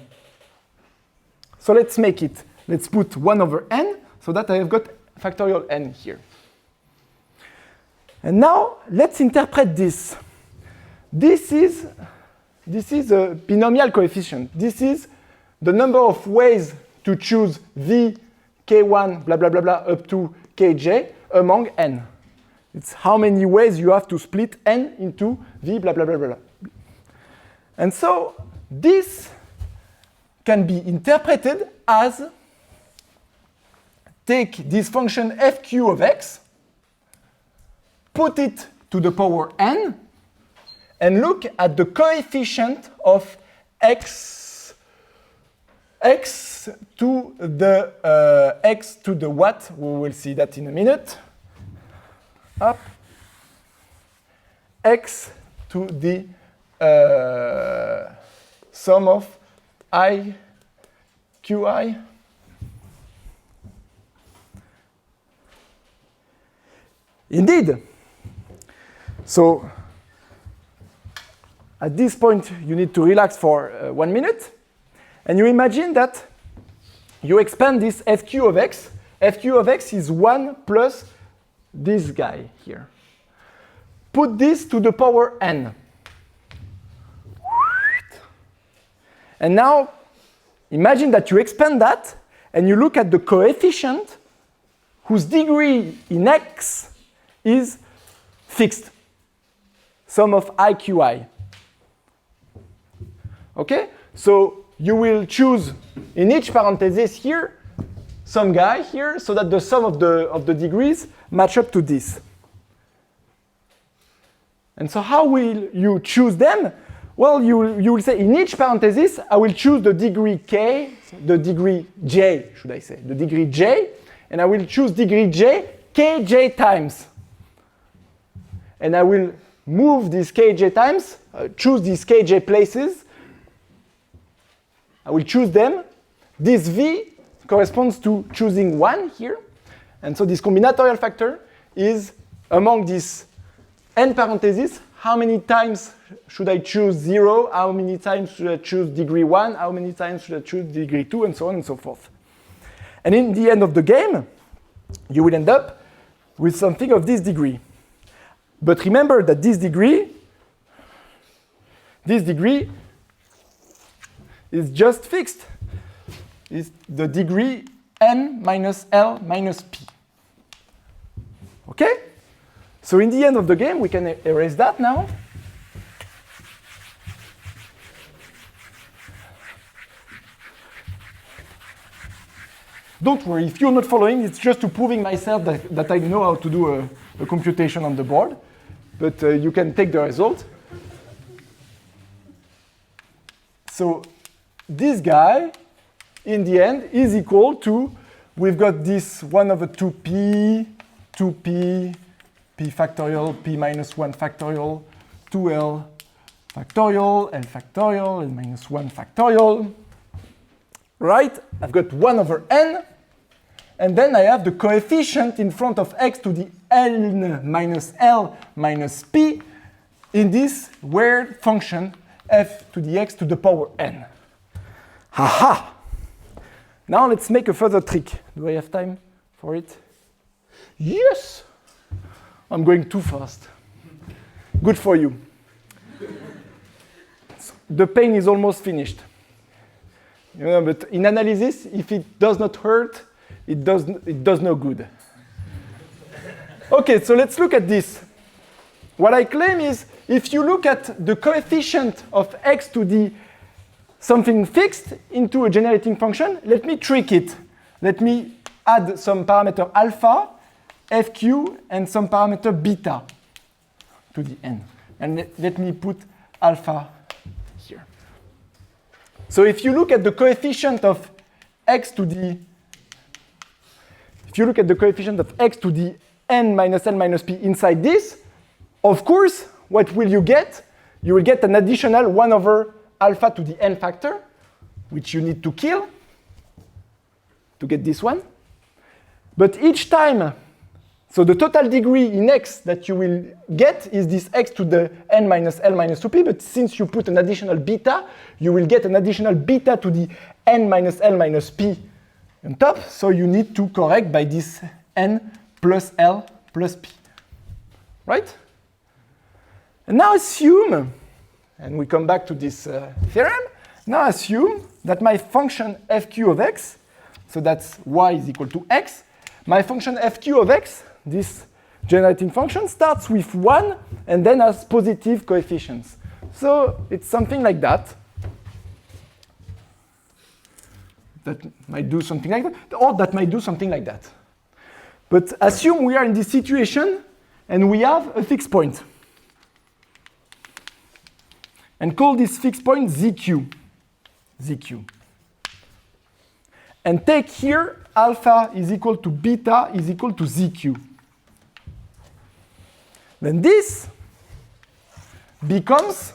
Speaker 1: So let's make it. Let's put 1 over n, so that I have got factorial n here. And now let's interpret this. This is a binomial coefficient. This is the number of ways to choose v, k1, blah, blah, blah, blah, up to kj among n. It's how many ways you have to split n into v, blah, blah, blah, blah. And so this can be interpreted as take this function fq of x, put it to the power n, and look at the coefficient of x to the what? We will see that in a minute. Up. X to the sum of I, qi. Indeed. So at this point, you need to relax for 1 minute. And you imagine that you expand this fq of x. Fq of x is 1 plus this guy here. Put this to the power n. And now, imagine that you expand that, and you look at the coefficient whose degree in x is fixed. Sum of I qi. Okay? So you will choose in each parenthesis here some guy here so that the sum of the degrees match up to this. And so how will you choose them? Well, you will say in each parenthesis I will choose the degree k, the degree j, should I say, the degree j, and I will choose degree j kj times. And I will move these kj times, choose these kj places. I will choose them. This v corresponds to choosing 1 here. And so this combinatorial factor is among these n parentheses, how many times should I choose 0, how many times should I choose degree 1, how many times should I choose degree 2, and so on and so forth. And in the end of the game, you will end up with something of this degree. But remember that this degree is just fixed. It's the degree n minus L minus p. Okay? So in the end of the game, we can erase that now. Don't worry, if you're not following, it's just to proving myself that I know how to do a computation on the board. But you can take the result. So this guy, in the end, is equal to, we've got this 1 over 2p, p factorial, p minus 1 factorial, 2l factorial, l factorial, l minus 1 factorial. Right? I've got 1 over n. And then I have the coefficient in front of x to the n minus l minus p in this weird function f to the x to the power n. Haha! Now let's make a further trick. Do I have time for it? Yes! I'm going too fast. Good for you. The pain is almost finished. You know, but in analysis, if it does not hurt, it does no good. Okay, so let's look at this. What I claim is, if you look at the coefficient of x to the something fixed into a generating function, let me trick it. Let me add some parameter alpha, fq, and some parameter beta to the n. And let me put alpha here. So if you look at the coefficient of x to the n minus l minus p inside this, of course, what will you get? You will get an additional 1 over alpha to the n factor, which you need to kill to get this one. But each time, so the total degree in x that you will get is this x to the n minus l minus 2p, but since you put an additional beta, you will get an additional beta to the n minus l minus p on top, so you need to correct by this n plus L plus P. Right? And now assume, and we come back to this theorem, now assume that my function fq of x, so that's y is equal to x, my function fq of x, this generating function, starts with 1 and then has positive coefficients. So it's something like that. That might do something like that, or that might do something like that. But assume we are in this situation and we have a fixed point. And call this fixed point zq. zq. And take here alpha is equal to beta is equal to zq. Then this becomes,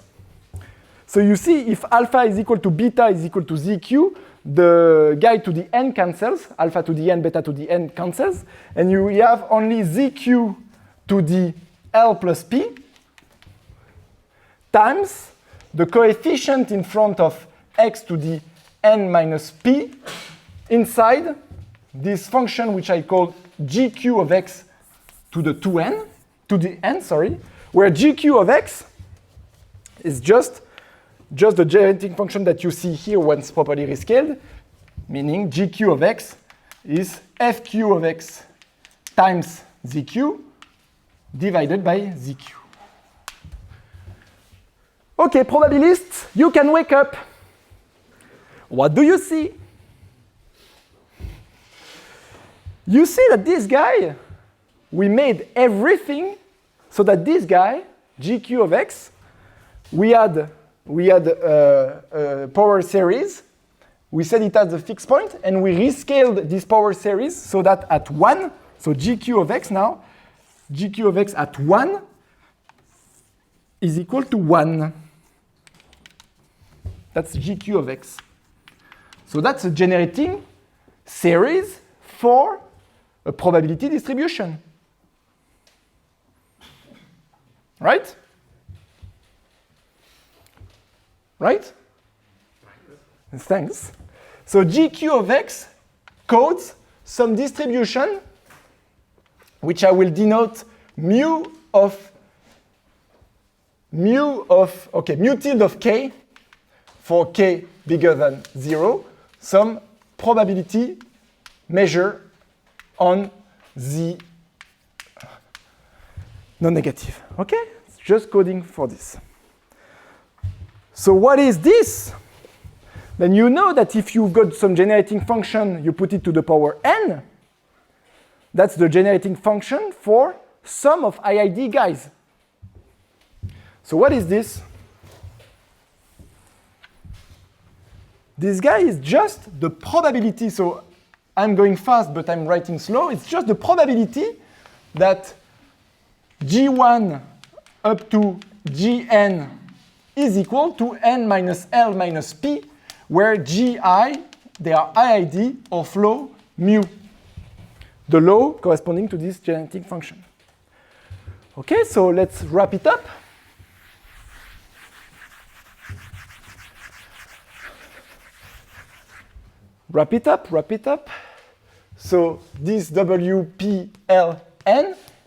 Speaker 1: so you see if alpha is equal to beta is equal to zq, the guy to the n cancels, alpha to the n, beta to the n cancels, and you have only zq to the L plus P times the coefficient in front of x to the n minus p inside this function which I call gq of x to the 2n, to the n, sorry, where gq of x is just the generating function that you see here once properly rescaled, meaning gq of x is fq of x times zq divided by zq. Okay, probabilists, you can wake up. What do you see? You see that this guy, we made everything so that this guy, gq of x, we had a power series. We said it has a fixed point, and we rescaled this power series so that at 1, so gq of x now, gq of x at 1 is equal to 1. That's gq of x. So that's a generating series for a probability distribution. Right? Right? Thanks. So gq of x codes some distribution which I will denote mu tilde of k for k bigger than 0, some probability measure on the non-negative. Okay? It's just coding for this. So what is this? Then you know that if you've got some generating function, you put it to the power n, that's the generating function for sum of IID guys. So what is this? This guy is just the probability, so I'm going fast but I'm writing slow, it's just the probability that g1 up to gn is equal to n minus L minus p, where gi, they are IID of law mu, the law corresponding to this generating function. Okay, so let's wrap it up. Wrap it up. So this WPLN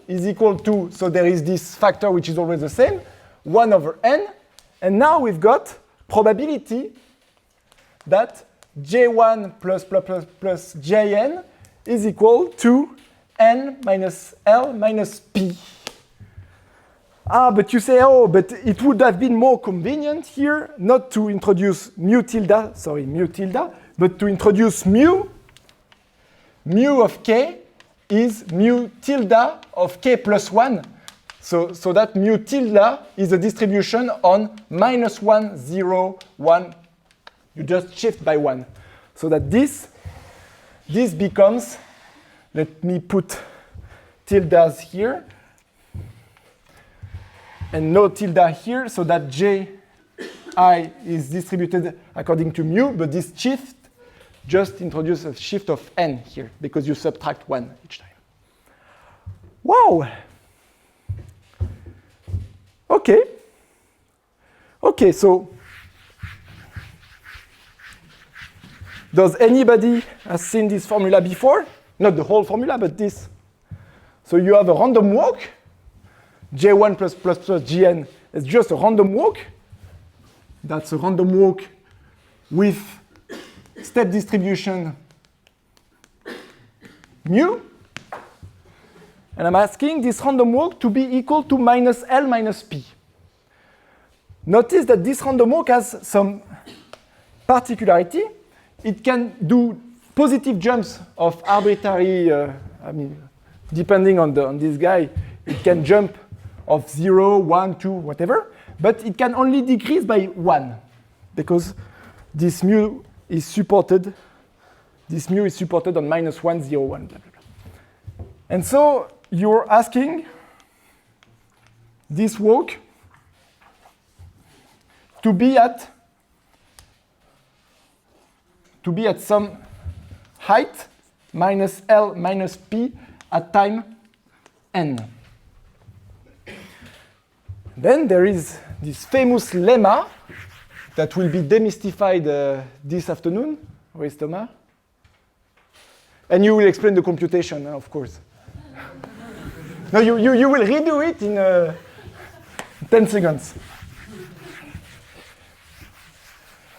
Speaker 1: is equal to, so there is this factor which is always the same, 1 over n. And now we've got probability that J1 plus Jn is equal to n minus L minus p. But you say, oh, but it would have been more convenient here not to introduce mu tilde, but to introduce mu. Mu of k is mu tilde of k plus 1. So that mu tilde is a distribution on -1, 0, 1. You just shift by 1. So that this becomes, let me put tildes here, and no tilde here, so that Ji is distributed according to mu, but this shift just introduces a shift of n here, because you subtract 1 each time. Wow! Okay, so does anybody has seen this formula before? Not the whole formula, but this. So you have a random walk. J1 plus Gn is just a random walk. That's a random walk with step distribution mu. And I'm asking this random walk to be equal to minus L minus P. Notice that this random walk has some particularity. It can do positive jumps of arbitrary, depending on this guy, it can jump of 0, 1, 2, whatever, but it can only decrease by 1 because this mu is supported on minus 1, 0, 1, blah, blah, blah. And so you're asking this walk to be at some height minus L minus P at time n. Then there is this famous lemma that will be demystified this afternoon. Where is Thomas? And you will explain the computation, of course. No, you will redo it in 10 seconds.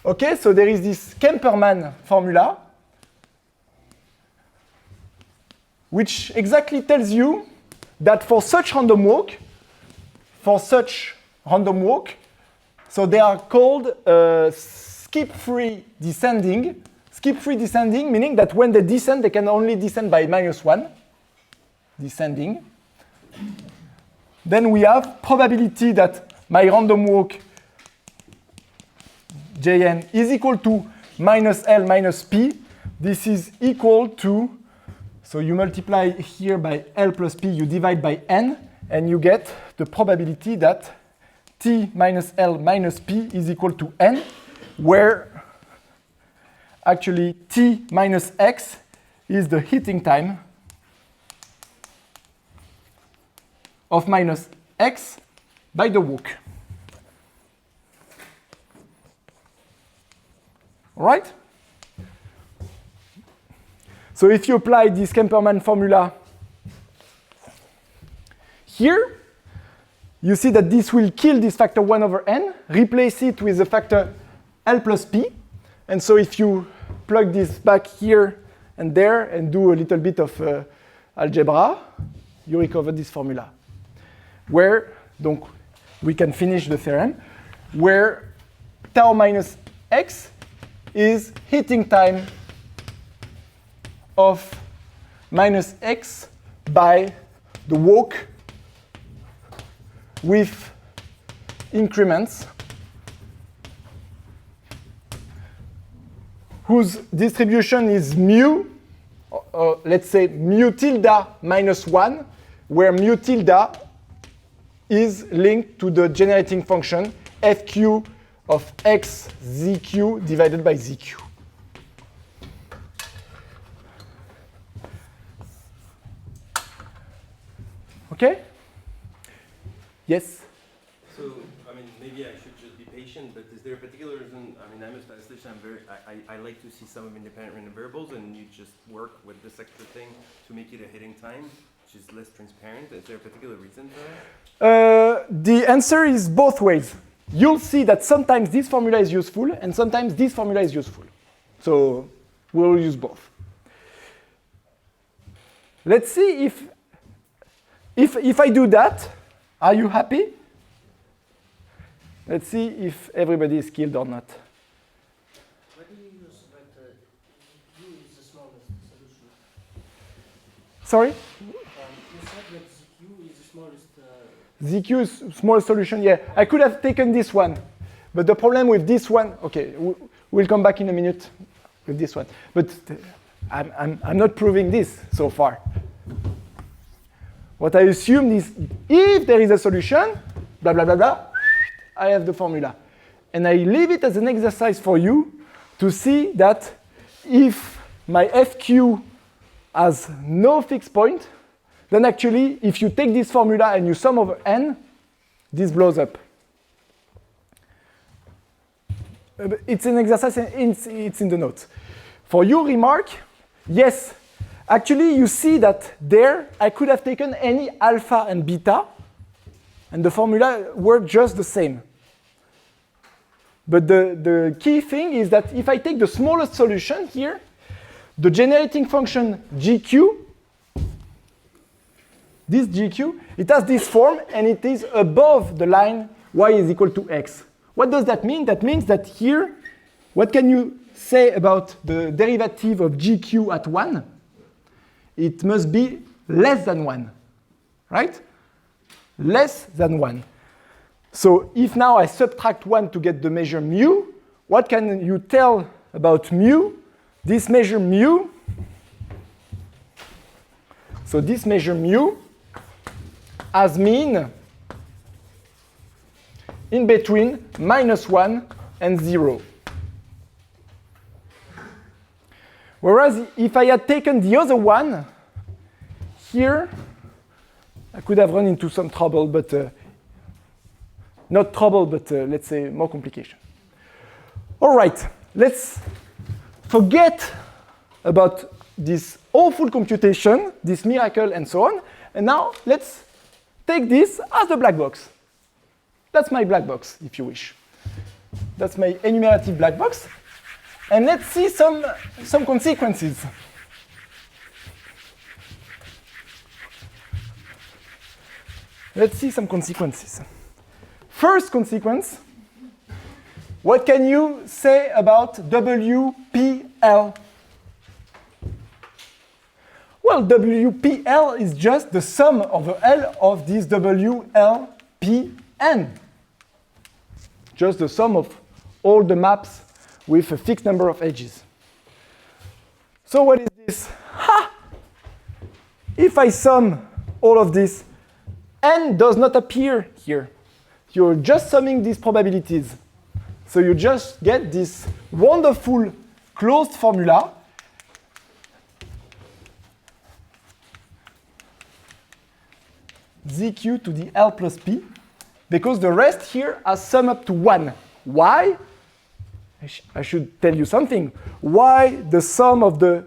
Speaker 1: Okay, so there is this Kemperman formula, which exactly tells you that for such random walk, so they are called skip-free descending. Skip-free descending, meaning that when they descend, they can only descend by minus 1, descending. Then we have probability that my random walk Jn is equal to minus L minus P. This is equal to, so you multiply here by L plus P, you divide by N, and you get the probability that T minus L minus P is equal to N, where actually T minus X is the heating time of minus X by the walk. All right? So if you apply this Kemperman formula here, you see that this will kill this factor 1 over n, replace it with the factor L plus P. And so if you plug this back here and there and do a little bit of algebra, you recover this formula. Where, donc, we can finish the theorem, where tau minus x is heating time of minus x by the walk with increments whose distribution is mu, let's say mu tilde minus 1, where mu tilde is linked to the generating function fq of x zq divided by zq. Okay? Yes?
Speaker 3: So, I mean, maybe I should just be patient, but is there a particular reason? I mean, I'm a statistician. I like to see some independent random variables, and you just work with this extra thing to make it a hitting time, which is less transparent. Is there a particular reason for that?
Speaker 1: The answer is both ways. You'll see that sometimes this formula is useful, and sometimes this formula is useful. So we'll use both. Let's see if I do that, are you happy? Let's see if everybody is skilled or not.
Speaker 2: What do you use? But U is the smallest solution.
Speaker 1: Sorry?
Speaker 2: You said that ZQ is the smallest.
Speaker 1: ZQ is small solution, yeah. I could have taken this one. But the problem with this one, okay, we'll come back in a minute with this one. But I'm not proving this so far. What I assume is if there is a solution, blah, blah, blah, blah, I have the formula. And I leave it as an exercise for you to see that if my FQ has no fixed point, then actually, if you take this formula and you sum over n, this blows up. It's an exercise, and it's in the notes. For your remark, yes, Actually, you see that there I could have taken any alpha and beta, and the formula were just the same. But the key thing is that if I take the smallest solution here, the generating function GQ, this GQ, it has this form and it is above the line y is equal to x. What does that mean? That means that here, what can you say about the derivative of GQ at 1? It must be less than 1, right? Less than 1. So if now I subtract 1 to get the measure mu, what can you tell about mu? This measure mu, so this measure mu has mean in between -1 and 0. Whereas if I had taken the other one, here, I could have run into some trouble, but not trouble, but let's say more complication. All right, let's forget about this awful computation, this miracle, and so on. And now let's take this as a black box. That's my black box, if you wish. That's my enumerative black box. And let's see some consequences. Let's see some consequences. First consequence, what can you say about WPL? Well, WPL is just the sum over L of this WLPN. Just the sum of all the maps with a fixed number of edges. So what is this? Ha! If I sum all of this, n does not appear here. You're just summing these probabilities. So you just get this wonderful closed formula ZQ to the L plus P, because the rest here are sum up to 1. Why? I should tell you something. Why the sum of the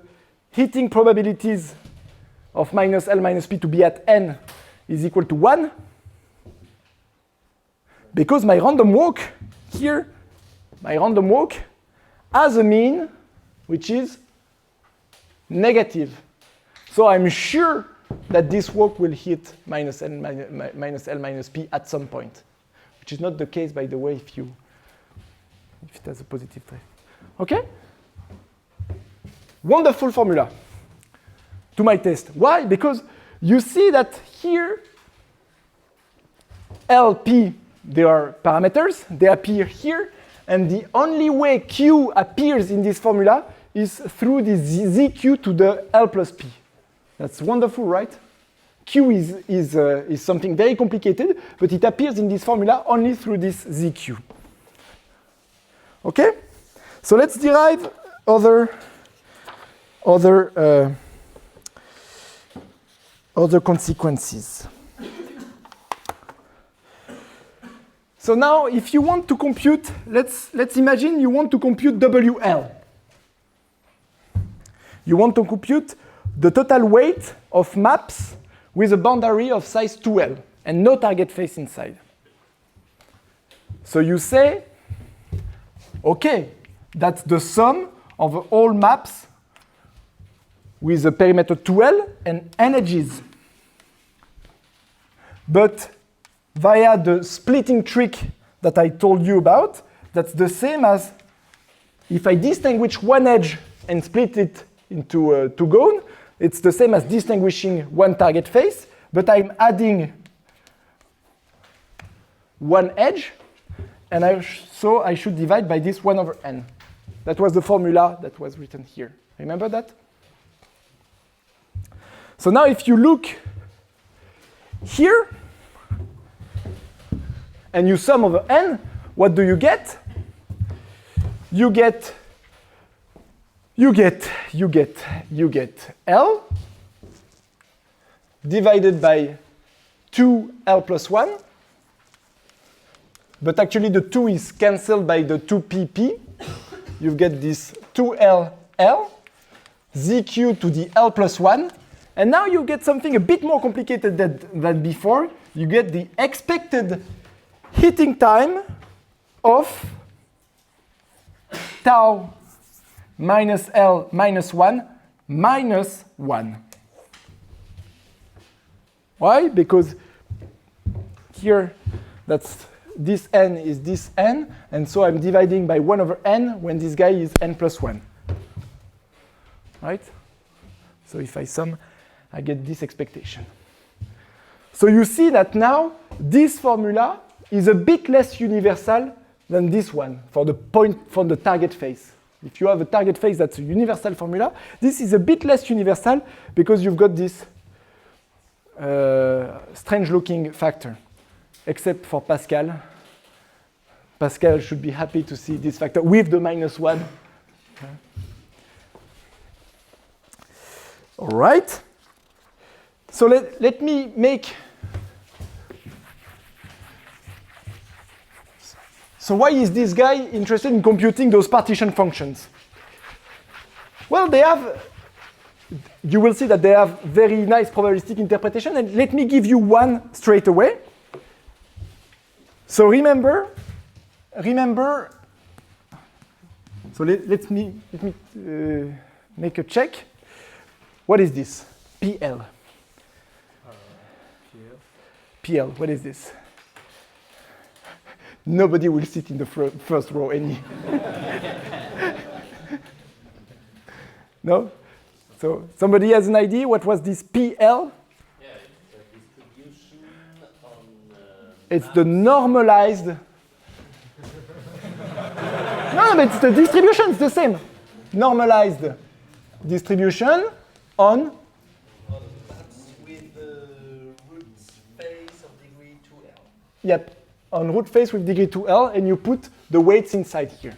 Speaker 1: heating probabilities of minus L minus P to be at n is equal to 1? Because my random walk here, my random walk has a mean which is negative. So I'm sure that this walk will hit minus L minus P at some point, which is not the case, by the way, if it has a positive type. Okay? Wonderful formula to my test. Why? Because you see that here, LP, they are parameters, they appear here, and the only way Q appears in this formula is through the ZQ to the L plus P. That's wonderful, right? Q is something very complicated, but it appears in this formula only through this ZQ. Okay? So let's derive other consequences. So now, if you want to compute, let's imagine you want to compute WL. You want to compute the total weight of maps with a boundary of size 2L and no target face inside. So you say, okay, that's the sum of all maps with a perimeter 2L and n edges. But via the splitting trick that I told you about, that's the same as if I distinguish one edge and split it into two gone, it's the same as distinguishing one target face, but I'm adding one edge, and so I should divide by this 1 over n. That was the formula that was written here. Remember that? So now if you look here, and you sum over n, what do you get? You get L divided by 2L plus 1. But actually the 2 is cancelled by the 2PP. You get this 2LL ZQ to the L plus 1. And now you get something a bit more complicated than before. You get the expected heating time of tau minus L minus 1 minus 1. Why? Because here, this n is this n, and so I'm dividing by 1 over n when this guy is n plus 1. Right? So if I sum, I get this expectation. So you see that now this formula is a bit less universal than this one for the target phase. If you have a target phase that's a universal formula, this is a bit less universal because you've got this strange-looking factor, except for Pascal. Pascal should be happy to see this factor with the minus 1. All right. So let me make... So why is this guy interested in computing those partition functions? Well, you will see that they have very nice probabilistic interpretation, and let me give you one straight away. So remember, so let me make a check. What is this? PL. PL, what is this? Nobody will sit in the first row any. No? So somebody has an idea what was this PL?
Speaker 2: Yeah, it's a distribution on...
Speaker 1: It's the normalized... No, but it's the distribution, it's the same. Normalized distribution on...
Speaker 2: That's with the root space of degree 2L.
Speaker 1: Yep, on root face with degree 2L, and you put the weights inside here.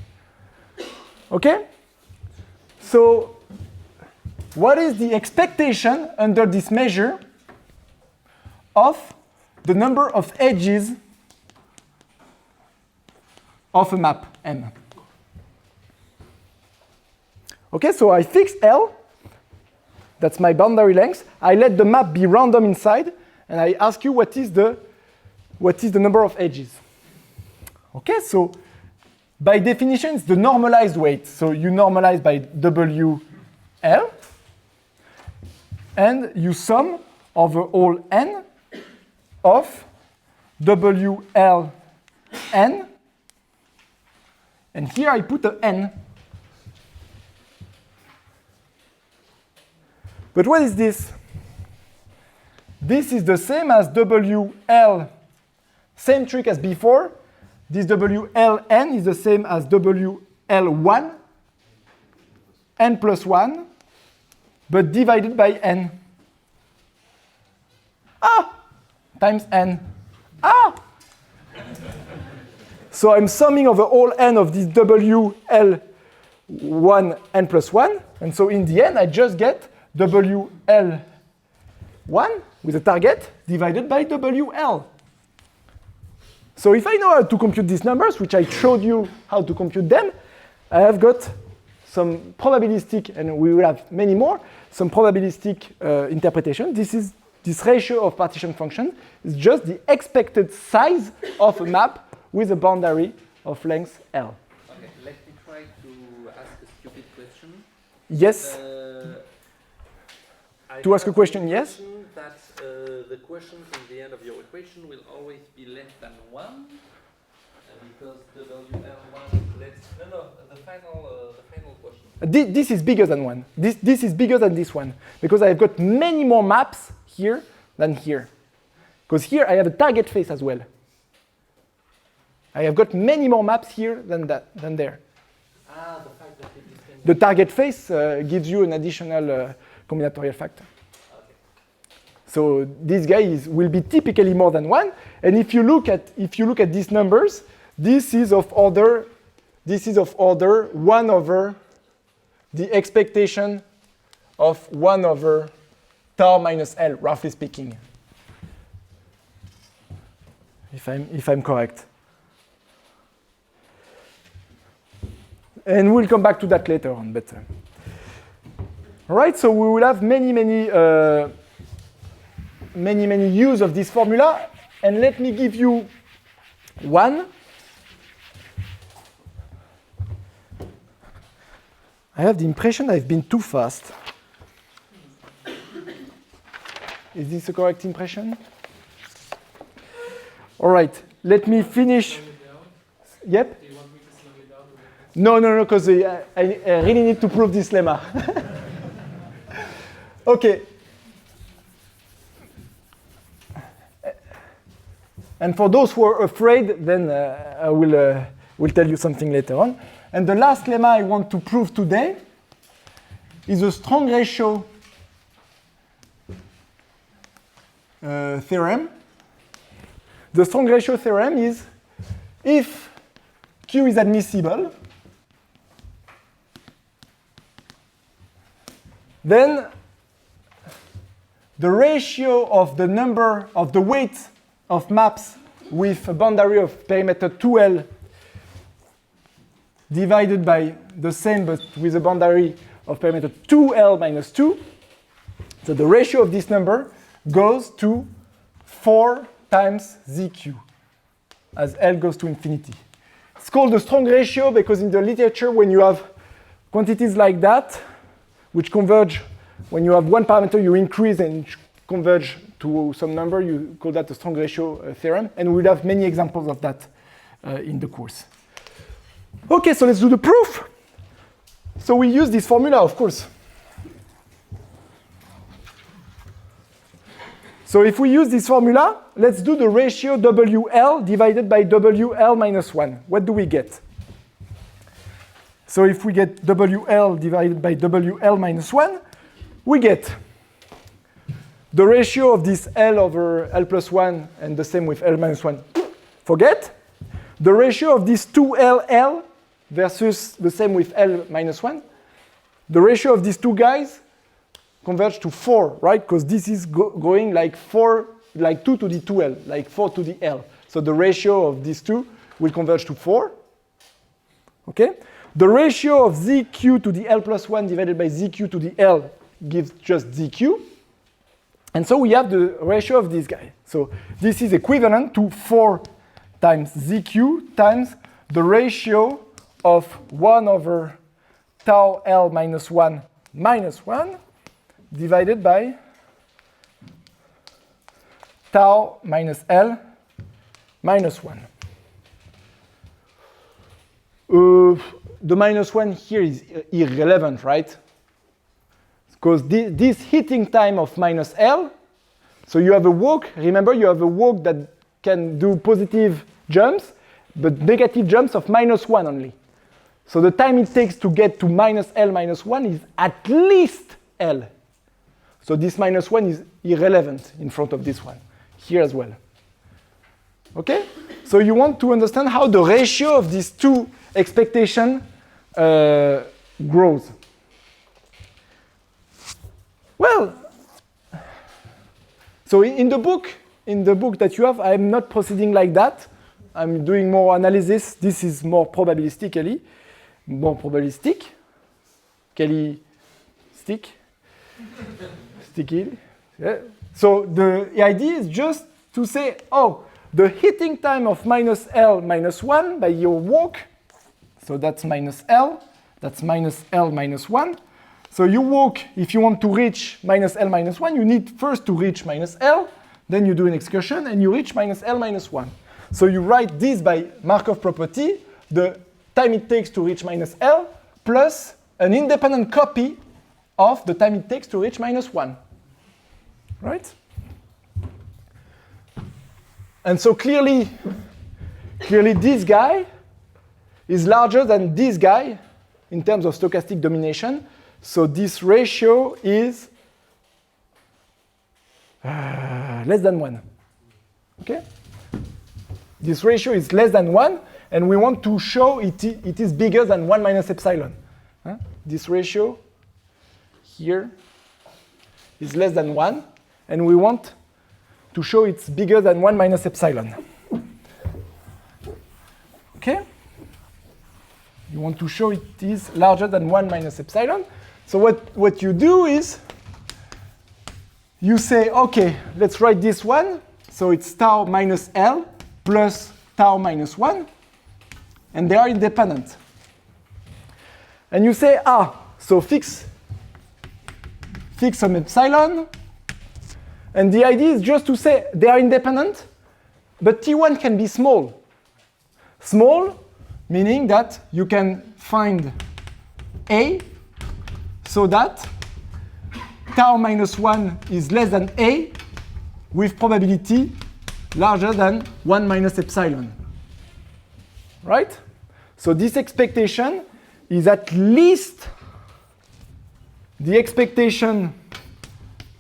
Speaker 1: Okay? So, what is the expectation under this measure of the number of edges of a map M? Okay, so I fix L. That's my boundary length. I let the map be random inside, and I ask you what is the number of edges. Okay, so by definition, it's the normalized weight. So you normalize by WL, and you sum over all n of WL n, and here I put an n. But what is this? This is the same as WL, same trick as before. This WLN is the same as WL1, n plus 1, but divided by n. Times n. So I'm summing over all n of this WL1 n plus 1, and so in the end I just get WL1 with a target divided by WL. So if I know how to compute these numbers, which I showed you how to compute them, I have got some probabilistic, and we will have many more, some probabilistic interpretation. This ratio of partition function is just the expected size of a map with a boundary of length L.
Speaker 2: Okay, let me try to ask a stupid question.
Speaker 1: Yes? To ask a question, yes?
Speaker 2: That the quotient in the end of your equation will always be less than 1 because WL1 is less. No, the final quotient.
Speaker 1: This is bigger than 1. This is bigger than this one because I've got many more maps here than here. Because here I have a target face as well. I have got many more maps here than there.
Speaker 2: The fact that it is
Speaker 1: The target face gives you an additional combinatorial factor.
Speaker 2: okay.
Speaker 1: So this guy will be typically more than 1. And if you look at these numbers, this is of order 1 over the expectation of 1 over tau minus L, roughly speaking. If I'm correct. And we'll come back to that later on, but All right, so we will have many use of this formula, and let me give you one. I have the impression I've been too fast. Is this a correct impression? All right, let me finish. Yep.
Speaker 6: Do you want me to slow it down?
Speaker 1: No, because I really need to prove this lemma. Okay. And for those who are afraid, then I will tell you something later on. And the last lemma I want to prove today is a strong ratio theorem. The strong ratio theorem is if Q is admissible, then the ratio of the number of the weight of maps with a boundary of perimeter 2L divided by the same but with a boundary of perimeter 2L minus 2. So the ratio of this number goes to 4 times ZQ as L goes to infinity. It's called a strong ratio because in the literature when you have quantities like that, which converge, when you have one parameter you increase and converge to some number, you call that a strong ratio theorem, and we'll have many examples of that in the course. Okay, so let's do the proof. So we use this formula, of course. So if we use this formula, let's do the ratio WL divided by WL minus 1. What do we get? So if we get WL divided by WL minus 1, we get the ratio of this L over L plus 1 and the same with L minus 1. Forget. The ratio of this 2LL versus the same with L minus 1. The ratio of these two guys converge to 4, right? Because this is going like 2 to the 2L, like 4 to the L. So the ratio of these two will converge to 4. Okay? The ratio of ZQ to the L plus 1 divided by ZQ to the L gives just ZQ. And so we have the ratio of this guy. So this is equivalent to 4 times ZQ times the ratio of 1 over tau L minus 1 divided by tau minus L minus 1. The minus 1 here is irrelevant, right? Because this heating time of minus L, so you have a walk, remember you have a walk that can do positive jumps, but negative jumps of minus 1 only. So the time it takes to get to minus L minus 1 is at least L. So this minus 1 is irrelevant in front of this one, here as well. Okay? So you want to understand how the ratio of these two expectations grows. Well, so in the book that you have, I'm not proceeding like that. I'm doing more analysis. This is more probabilistically, more probabilistic. Sticky. Yeah. So the idea is just to say, oh, the heating time of minus L minus 1 by your walk, so that's minus L minus 1. So you walk, if you want to reach minus L minus 1, you need first to reach minus L, then you do an excursion, and you reach minus L minus 1. So you write this by Markov property, the time it takes to reach minus L, plus an independent copy of the time it takes to reach minus 1. Right? And so clearly this guy is larger than this guy in terms of stochastic domination. So this ratio is less than 1. Okay? This ratio is less than 1, and we want to show it is bigger than 1 minus epsilon. This ratio here is less than 1, and we want to show it's bigger than 1 minus epsilon. Okay? You want to show it is larger than 1 minus epsilon. So what you do is you say, okay, let's write this one. So it's tau minus L plus tau minus 1. And they are independent. And you say, so fix some epsilon. And the idea is just to say they are independent, but T1 can be small. Small, meaning that you can find A so that tau minus 1 is less than A with probability larger than 1 minus epsilon. Right? So this expectation is at least the expectation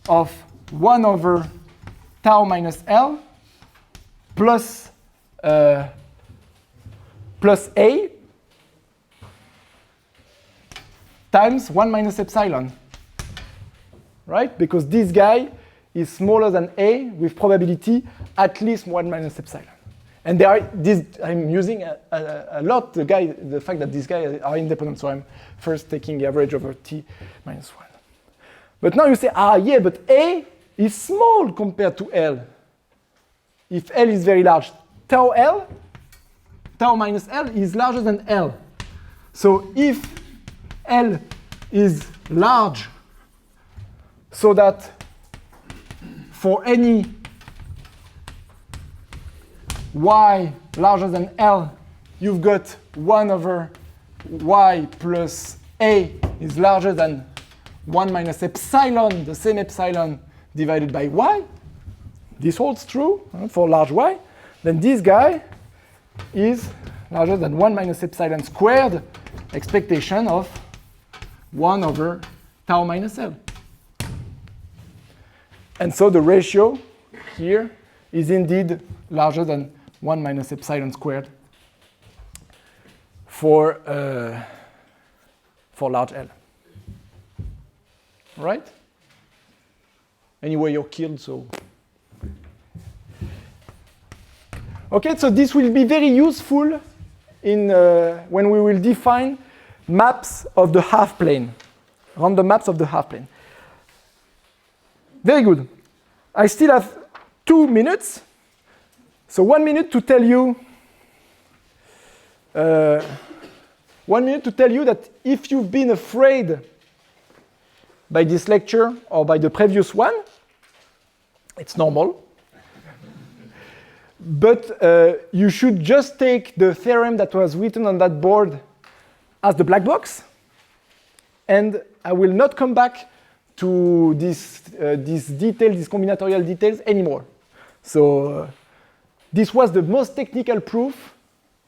Speaker 1: of 1 over tau minus L plus A times 1 minus epsilon. Right? Because this guy is smaller than A with probability at least 1 minus epsilon. And I'm using a lot the fact that these guys are independent, so I'm first taking the average over T minus 1. But now you say, yeah, but A is small compared to L. If L is very large, tau minus L is larger than L. So if L is large, so that for any y larger than L, you've got 1 over y plus A is larger than 1 minus epsilon, the same epsilon divided by y. This holds true for large y. Then this guy is larger than 1 minus epsilon squared, expectation of 1 over tau minus L. And so the ratio here is indeed larger than 1 minus epsilon squared for large L. Right? Anyway, you're killed, so. Okay, so this will be very useful in when we will define maps of the half plane, random maps of the half plane. Very good. I still have 2 minutes. So 1 minute to tell you 1 minute to tell you that if you've been afraid by this lecture or by the previous one, it's normal. But you should just take the theorem that was written on that board as the black box. And I will not come back to these details, these combinatorial details anymore. So this was the most technical proof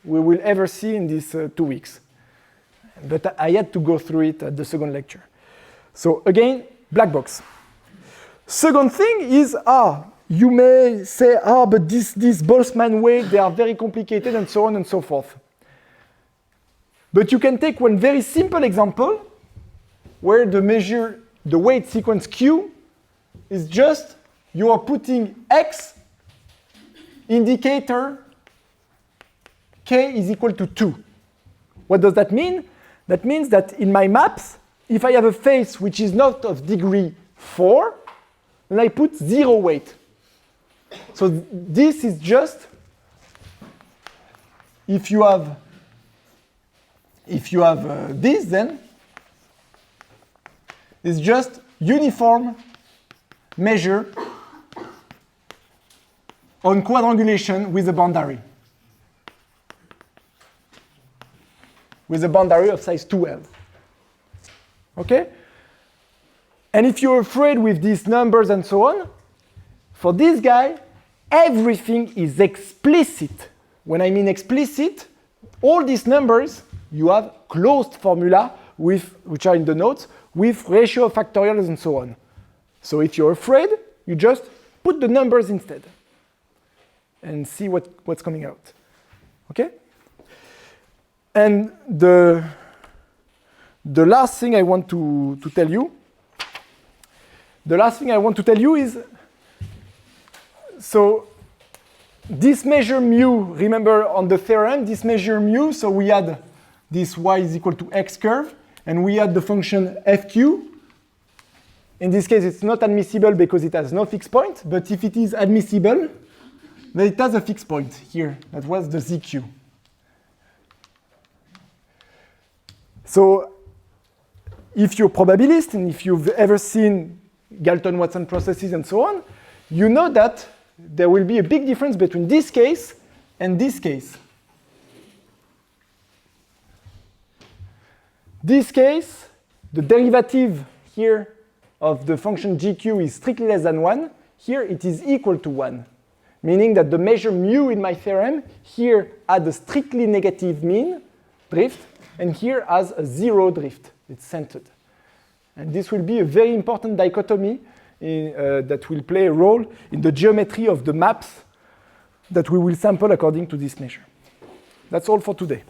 Speaker 1: we will ever see in these 2 weeks. But I had to go through it at the second lecture. So again, black box. Second thing is, you may say, but this Boltzmann weight, they are very complicated and so on and so forth. But you can take one very simple example where the weight sequence Q is just, you are putting X indicator K is equal to 2. What does that mean? That means that in my maps, if I have a face which is not of degree 4, then I put 0 weight. So this is just, if you have this, then it's just uniform measure on quadrangulation with a boundary. With a boundary of size 2L. Okay? And if you're afraid with these numbers and so on, for this guy, everything is explicit. When I mean explicit, all these numbers, you have closed formula which are in the notes, with ratio of factorials and so on. So if you're afraid, you just put the numbers instead and see what's coming out. Okay? And the last thing I want to tell you, is, so this measure mu, remember on the theorem, this measure mu, so we had this y is equal to x curve, and we had the function fq. In this case, it's not admissible because it has no fixed point, but if it is admissible, then it has a fixed point here. That was the zq. So if you're a probabilist, and if you've ever seen Galton-Watson processes and so on, you know that there will be a big difference between this case and this case. This case, the derivative here of the function gq is strictly less than 1. Here it is equal to 1, meaning that the measure mu in my theorem here had a strictly negative mean drift, and here has a 0 drift. It's centered. And this will be a very important dichotomy that will play a role in the geometry of the maps that we will sample according to this measure. That's all for today.